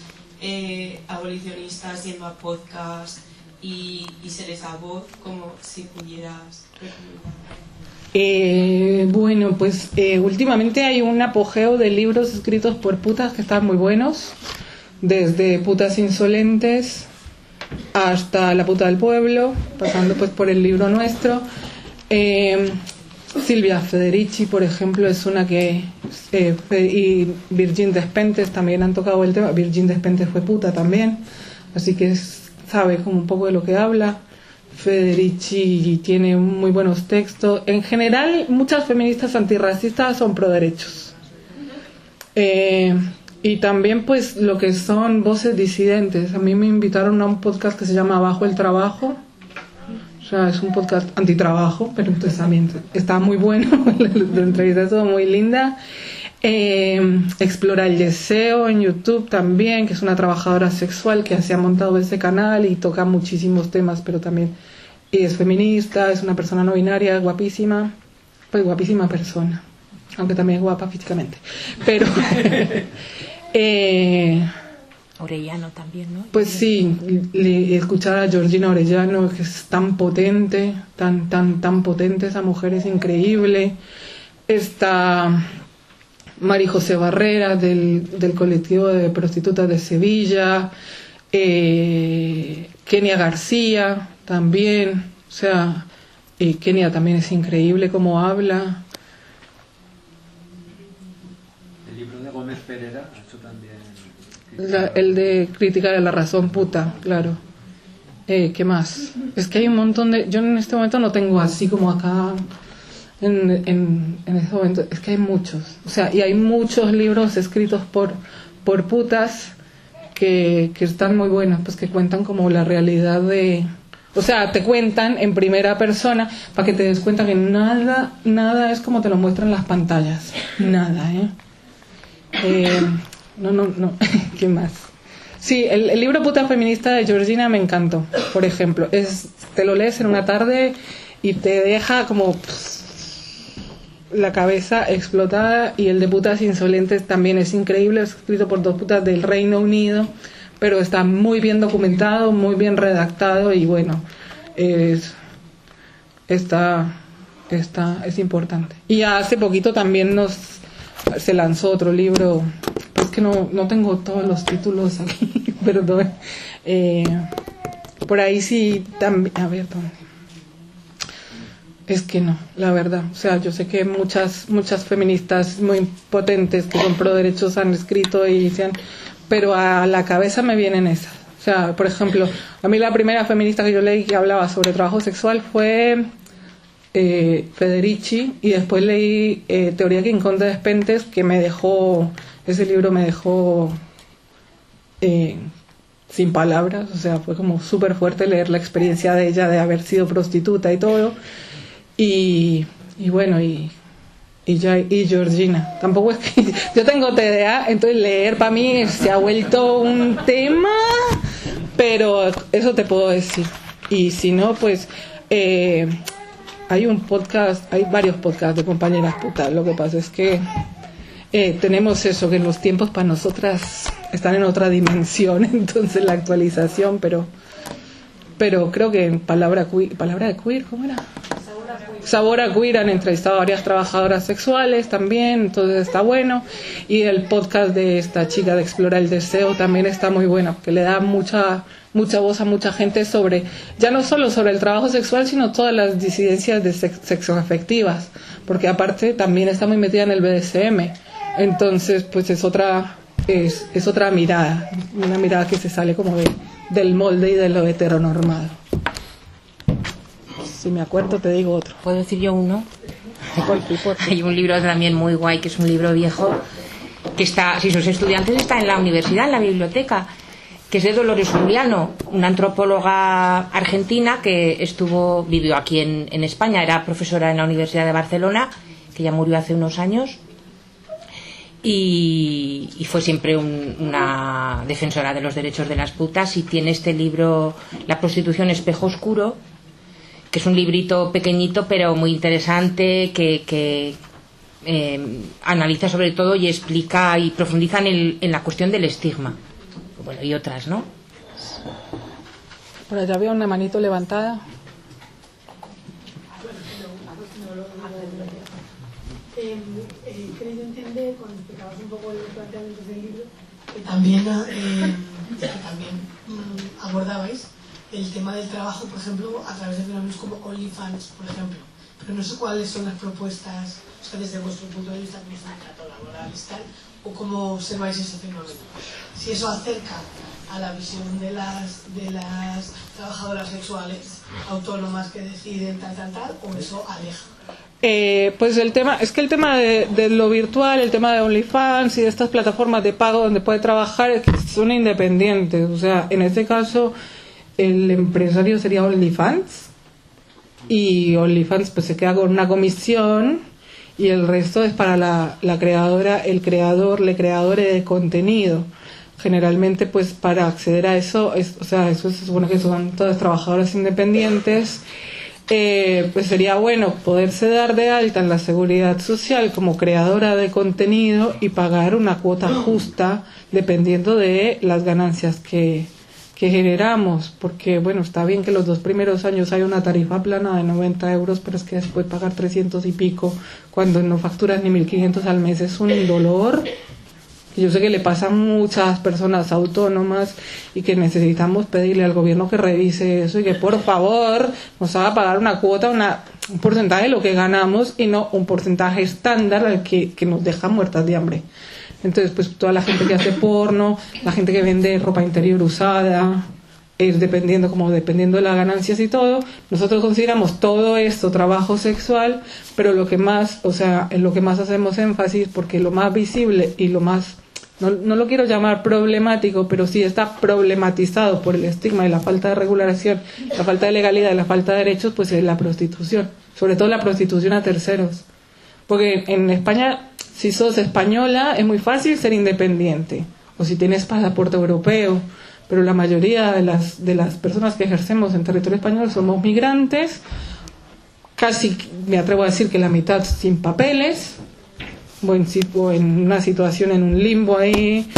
abolicionistas yendo a podcast y se les da voz, como si pudieras recomendar. Bueno, pues últimamente hay un apogeo de libros escritos por putas que están muy buenos. desde Putas Insolentes hasta La puta del pueblo, pasando pues por el libro nuestro. Silvia Federici, por ejemplo, es una que... y Virgin Despentes también han tocado el tema. Virgin Despentes fue puta también, así que sabe como un poco de lo que habla. Federici tiene muy buenos textos. En general, muchas feministas antirracistas son pro derechos. Y también pues lo que son voces disidentes. A mí me invitaron a un podcast que se llama Abajo el Trabajo. O sea, es un podcast antitrabajo, pero entonces también está muy bueno. La entrevista estuvo muy linda. Explora el Deseo en YouTube también, que es una trabajadora sexual que se ha montado ese canal y toca muchísimos temas, pero también es feminista, es una persona no binaria, guapísima, pues guapísima persona, aunque también es guapa físicamente. Pero Orellano también, ¿no? Pues sí, escuchar a Georgina Orellano, que es tan potente, tan potente, esa mujer es increíble. Está Mari José Barrera del colectivo de prostitutas de Sevilla, Kenia García también, o sea, Kenia también es increíble cómo habla. El libro de Gómez Pereira, eso también. El de Crítica de la Razón Puta, claro. ¿Qué más? Es que hay un montón de... Yo en este momento no tengo así como acá... En este momento es que hay muchos, o sea, y hay muchos libros escritos por putas que están muy buenos, pues que cuentan como la realidad de... O sea, te cuentan en primera persona para que te des cuenta que nada es como te lo muestran las pantallas. Nada, No. ¿Qué más? Sí, el libro Puta Feminista de Georgina me encantó, por ejemplo. Te lo lees en una tarde y te deja como la cabeza explotada. Y el de Putas Insolentes también es increíble, es escrito por dos putas del Reino Unido, pero está muy bien documentado, muy bien redactado y bueno, es importante. Y hace poquito también se lanzó otro libro, pues que no tengo todos los títulos aquí, perdón. Por ahí sí también, a ver, ¿dónde? Es que no, la verdad. O sea, yo sé que muchas feministas muy potentes que son pro derechos han escrito y decían, pero a la cabeza me vienen esas. O sea, por ejemplo, a mí la primera feminista que yo leí que hablaba sobre trabajo sexual fue Federici, y después leí Teoría King Kong de Despentes, que ese libro me dejó sin palabras. O sea, fue como súper fuerte leer la experiencia de ella de haber sido prostituta y todo. Y bueno, y Georgina. Tampoco es que yo tengo TDA, entonces leer para mí se ha vuelto un tema, pero eso te puedo decir. Y si no, pues hay varios podcasts de compañeras putas. Lo que pasa es que tenemos eso, que los tiempos para nosotras están en otra dimensión, entonces la actualización, pero creo que en palabra de queer, ¿cómo era? Sabor a Queer han entrevistado a varias trabajadoras sexuales también, entonces está bueno. Y el podcast de esta chica de Explora el Deseo también está muy bueno, porque le da mucha voz a mucha gente sobre, ya no solo sobre el trabajo sexual, sino todas las disidencias de sexoafectivas, porque aparte también está muy metida en el BDSM. Entonces, pues es otra mirada, una mirada que se sale como del molde y de lo heteronormado. Si me acuerdo te digo otro. ¿Puedo decir yo uno? Hay un libro también muy guay, que es un libro viejo, que está, si sos estudiantes, está en la universidad, en la biblioteca, que es de Dolores Juliano, una antropóloga argentina que vivió aquí en España, era profesora en la Universidad de Barcelona, que ya murió hace unos años, y fue siempre una defensora de los derechos de las putas, y tiene este libro, La prostitución espejo oscuro, que es un librito pequeñito pero muy interesante, que analiza sobre todo y explica y profundiza en la cuestión del estigma, bueno, y otras, ¿no? Por allá veo una manito levantada. Quería entender, cuando explicabas un poco los planteamientos del libro, También abordabais el tema del trabajo, por ejemplo, a través de fenómenos como OnlyFans, por ejemplo. Pero no sé cuáles son las propuestas, o sea, desde vuestro punto de vista como sindicato laboral y tal, o cómo observáis ese fenómeno. Si eso acerca a la visión de las trabajadoras sexuales autónomas que deciden tal, o eso aleja. Pues el tema de lo virtual, el tema de OnlyFans y de estas plataformas de pago donde puede trabajar es que son independientes. O sea, en este caso el empresario sería OnlyFans y OnlyFans pues se queda con una comisión y el resto es para la creadora, el creador, le creadores de contenido. Generalmente pues para acceder a eso, eso se supone que son todas trabajadoras independientes. Pues sería bueno poderse dar de alta en la seguridad social como creadora de contenido y pagar una cuota justa dependiendo de las ganancias que generamos, porque bueno, está bien que los 2 primeros años hay una tarifa plana de 90 euros, pero es que después pagar 300 y pico cuando no facturas ni 1.500 al mes es un dolor. Yo sé que le pasa a muchas personas autónomas y que necesitamos pedirle al gobierno que revise eso y que por favor nos haga pagar una cuota, un porcentaje de lo que ganamos y no un porcentaje estándar al que nos deja muertas de hambre. Entonces, pues toda la gente que hace porno, la gente que vende ropa interior usada, dependiendo de las ganancias y todo, nosotros consideramos todo esto trabajo sexual, pero lo que más, en lo que más hacemos énfasis, porque lo más visible y lo más, no lo quiero llamar problemático, pero sí está problematizado por el estigma y la falta de regulación, la falta de legalidad y la falta de derechos, pues es la prostitución, sobre todo la prostitución a terceros. Porque en España, si sos española, es muy fácil ser independiente, o si tienes pasaporte europeo, pero la mayoría de las personas que ejercemos en territorio español somos migrantes, casi me atrevo a decir que la mitad sin papeles, o en una situación, en un limbo ahí,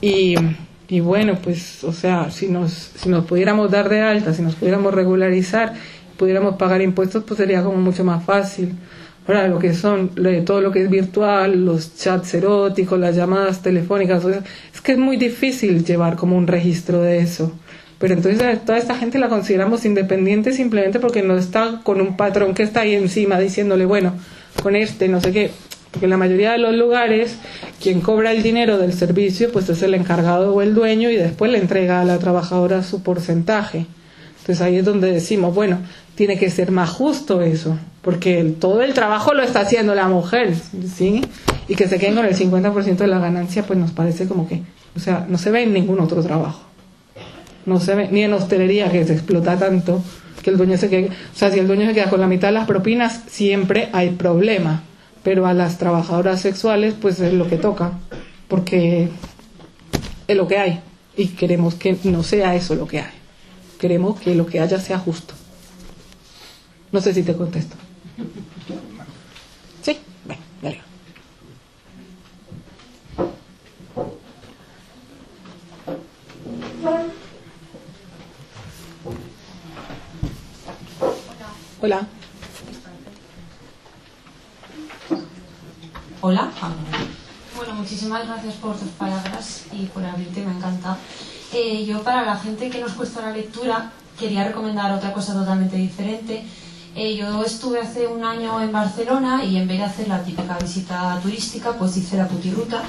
y bueno, pues, si nos pudiéramos dar de alta, si nos pudiéramos regularizar, pudiéramos pagar impuestos, pues sería como mucho más fácil. Ahora, todo lo que es virtual, los chats eróticos, las llamadas telefónicas, es que es muy difícil llevar como un registro de eso. Pero entonces toda esta gente la consideramos independiente simplemente porque no está con un patrón que está ahí encima diciéndole, bueno, con no sé qué. Porque en la mayoría de los lugares, quien cobra el dinero del servicio, pues es el encargado o el dueño y después le entrega a la trabajadora su porcentaje. Entonces ahí es donde decimos, bueno, tiene que ser más justo eso, porque todo el trabajo lo está haciendo la mujer, ¿sí? Y que se queden con el 50% de la ganancia, pues nos parece como que, no se ve en ningún otro trabajo. No se ve, ni en hostelería, que se explota tanto, que el dueño si el dueño se queda con la mitad de las propinas, siempre hay problema. Pero a las trabajadoras sexuales, pues es lo que toca, porque es lo que hay. Y queremos que no sea eso lo que hay. Queremos que lo que haya sea justo. No sé si te contesto. ¿Sí? Bueno, dale. Hola. Hola. Bueno, muchísimas gracias por tus palabras y por abrirte, me ha encantado. Yo, para la gente que nos cuesta la lectura, quería recomendar otra cosa totalmente diferente. Yo estuve hace un año en Barcelona y en vez de hacer la típica visita turística, pues hice la putirruta,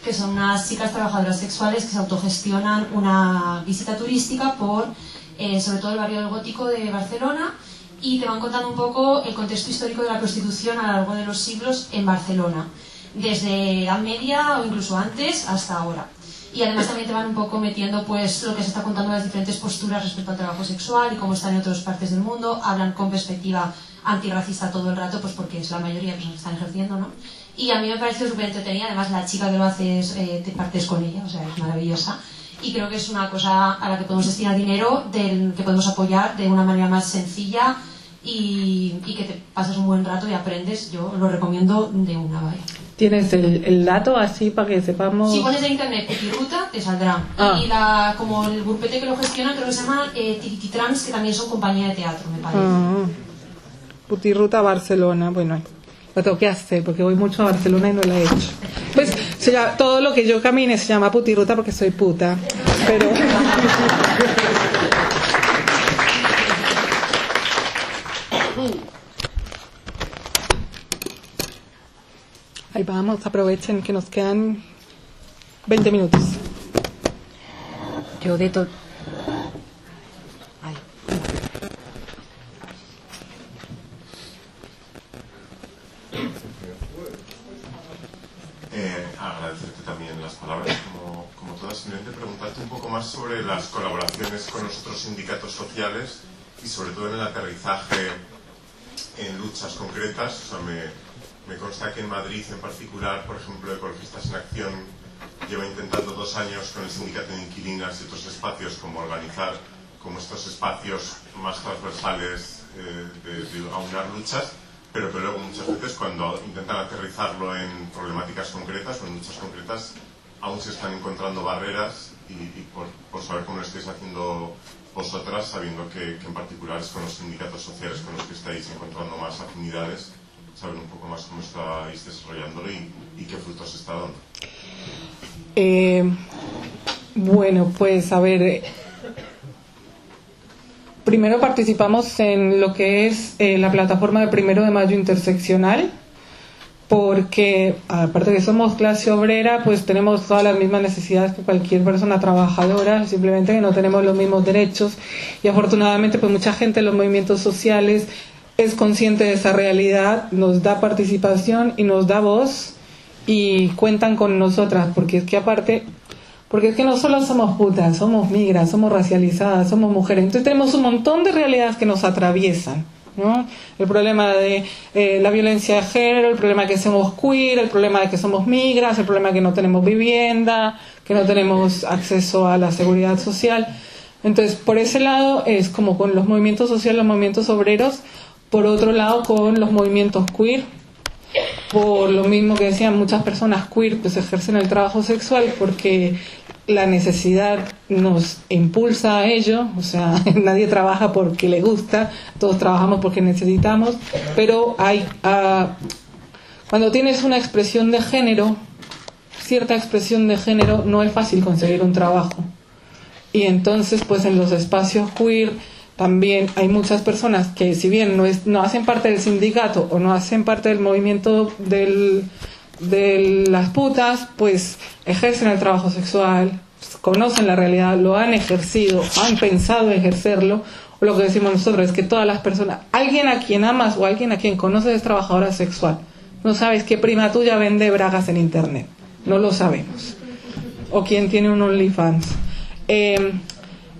que son unas chicas trabajadoras sexuales que se autogestionan una visita turística por, sobre todo, el barrio del Gótico de Barcelona, y te van contando un poco el contexto histórico de la prostitución a lo largo de los siglos en Barcelona, desde Edad Media o incluso antes hasta ahora. Y además también te van un poco metiendo pues lo que se está contando de las diferentes posturas respecto al trabajo sexual y cómo están en otras partes del mundo. Hablan con perspectiva antirracista todo el rato, pues porque es la mayoría de personas que están ejerciendo, ¿no? Y a mí me pareció súper entretenida. Además, la chica que lo hace te partes con ella, o sea, es maravillosa. Y creo que es una cosa a la que podemos destinar dinero, que podemos apoyar de una manera más sencilla y que te pasas un buen rato y aprendes. Yo lo recomiendo de una, vaya. ¿Tienes el dato así para que sepamos? Si pones en internet Putirruta, te saldrá. Y como el grupete que lo gestiona, creo que se llama Tirititrans, que también son compañía de teatro, me parece. Putirruta Barcelona, bueno, lo tengo que hacer porque voy mucho a Barcelona y no la he hecho. Pues todo lo que yo camine se llama putirruta porque soy puta. Pero... Ahí vamos, aprovechen que nos quedan 20 minutos. Yo de todo... Agradecerte también las palabras, como todas, simplemente preguntarte un poco más sobre las colaboraciones con los otros sindicatos sociales y sobre todo en el aterrizaje en luchas concretas. O sea, me consta que en Madrid en particular, por ejemplo, Ecologistas en Acción lleva intentando 2 años con el sindicato de inquilinas y otros espacios como organizar como estos espacios más transversales de aunar luchas, pero que luego muchas veces cuando intentan aterrizarlo en problemáticas concretas o en luchas concretas aún se están encontrando barreras y por saber cómo lo estáis haciendo vosotras, sabiendo que en particular es con los sindicatos sociales con los que estáis encontrando más afinidades, saber un poco más cómo estáis desarrollándolo y qué frutos está dando. Bueno, pues a ver, primero participamos en lo que es la plataforma de 1 de mayo interseccional, porque aparte de que somos clase obrera, pues tenemos todas las mismas necesidades que cualquier persona trabajadora, simplemente que no tenemos los mismos derechos, y afortunadamente pues mucha gente en los movimientos sociales es consciente de esa realidad, nos da participación y nos da voz y cuentan con nosotras, porque es que no solo somos putas, somos migras, somos racializadas, somos mujeres, entonces tenemos un montón de realidades que nos atraviesan, ¿no? El problema de la violencia de género, el problema de que somos queer, el problema de que somos migras, el problema de que no tenemos vivienda, que no tenemos acceso a la seguridad social. Entonces, por ese lado es como con los movimientos sociales, los movimientos obreros, por otro lado con los movimientos queer, por lo mismo que decían muchas personas queer, pues ejercen el trabajo sexual porque la necesidad nos impulsa a ello, o sea, nadie trabaja porque le gusta, todos trabajamos porque necesitamos, pero cuando tienes una expresión de género, cierta expresión de género, no es fácil conseguir un trabajo. Y entonces, pues en los espacios queer también hay muchas personas que, si bien no hacen parte del sindicato o no hacen parte del movimiento de las putas, pues ejercen el trabajo sexual, conocen la realidad, lo han ejercido, han pensado ejercerlo, o lo que decimos nosotros es que todas las personas, alguien a quien amas o alguien a quien conoces es trabajadora sexual. No sabes qué prima tuya vende bragas en internet, no lo sabemos, o quién tiene un OnlyFans.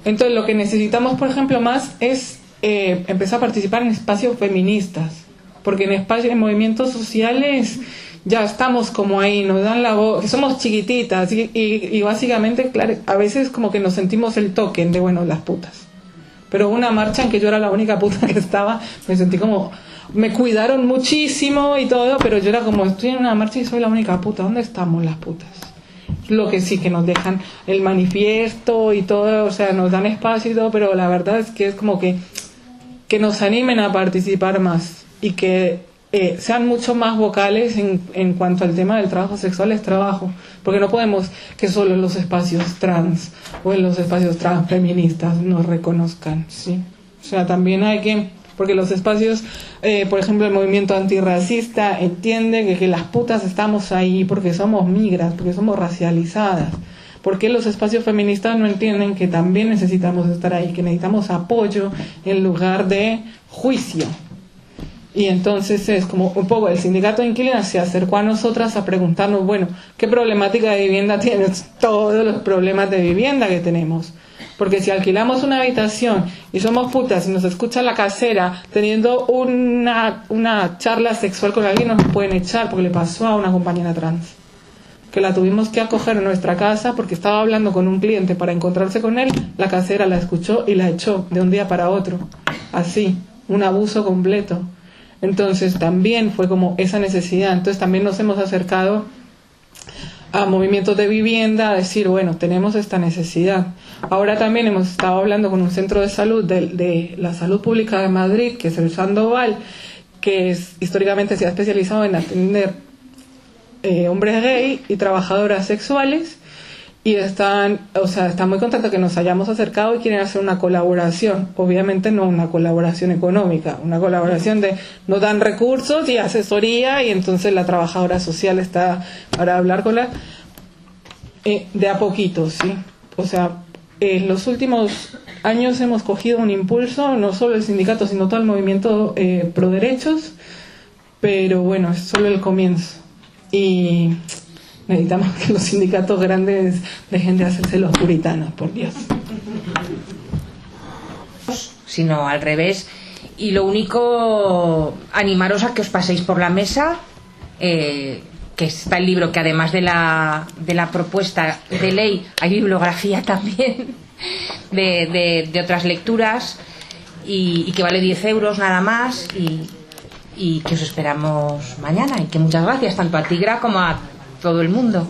Entonces lo que necesitamos, por ejemplo, más es empezar a participar en espacios feministas, porque en movimientos sociales ya estamos como ahí, nos dan la voz, que somos chiquititas y básicamente, claro, a veces como que nos sentimos el token de, bueno, las putas. Pero una marcha en que yo era la única puta que estaba, me sentí como, me cuidaron muchísimo y todo, pero yo era como, estoy en una marcha y soy la única puta, ¿dónde estamos las putas? Lo que sí, que nos dejan el manifiesto y todo, o sea, nos dan espacio y todo, pero la verdad es que es como que nos animen a participar más y que sean mucho más vocales en cuanto al tema del trabajo sexual es trabajo, porque no podemos que solo en los espacios trans o en los espacios transfeministas nos reconozcan, ¿sí? O sea, también hay que, porque los espacios, por ejemplo, el movimiento antirracista entiende que las putas estamos ahí porque somos migras, porque somos racializadas. ¿Por qué los espacios feministas no entienden que también necesitamos estar ahí, que necesitamos apoyo en lugar de juicio? Y entonces es como un poco el sindicato de inquilinas se acercó a nosotras a preguntarnos, bueno, ¿qué problemática de vivienda tienes? Todos los problemas de vivienda que tenemos. Porque si alquilamos una habitación y somos putas y nos escucha la casera teniendo una charla sexual con alguien, nos pueden echar, porque le pasó a una compañera trans, que la tuvimos que acoger en nuestra casa porque estaba hablando con un cliente para encontrarse con él, la casera la escuchó y la echó de un día para otro. Así, un abuso completo. Entonces también fue como esa necesidad. Entonces también nos hemos acercado a movimientos de vivienda a decir, bueno, tenemos esta necesidad. Ahora también hemos estado hablando con un centro de salud de la salud pública de Madrid, que es el Sandoval, que históricamente se ha especializado en atender hombres gay y trabajadoras sexuales, y están muy contentos que nos hayamos acercado y quieren hacer una colaboración. Obviamente no una colaboración económica, una colaboración de nos dan recursos y asesoría, y entonces la trabajadora social está para hablar con la de a poquito, sí. O sea, en los últimos años hemos cogido un impulso, no solo el sindicato sino todo el movimiento pro derechos, pero bueno, es solo el comienzo y necesitamos que los sindicatos grandes dejen de hacerse los puritanos, por Dios. Sino al revés. Y lo único, animaros a que os paséis por la mesa, que está el libro, que además de la propuesta de ley hay bibliografía también de otras lecturas, y que vale 10 euros nada más, y que os esperamos mañana, y que muchas gracias tanto a Tigra como a todo el mundo.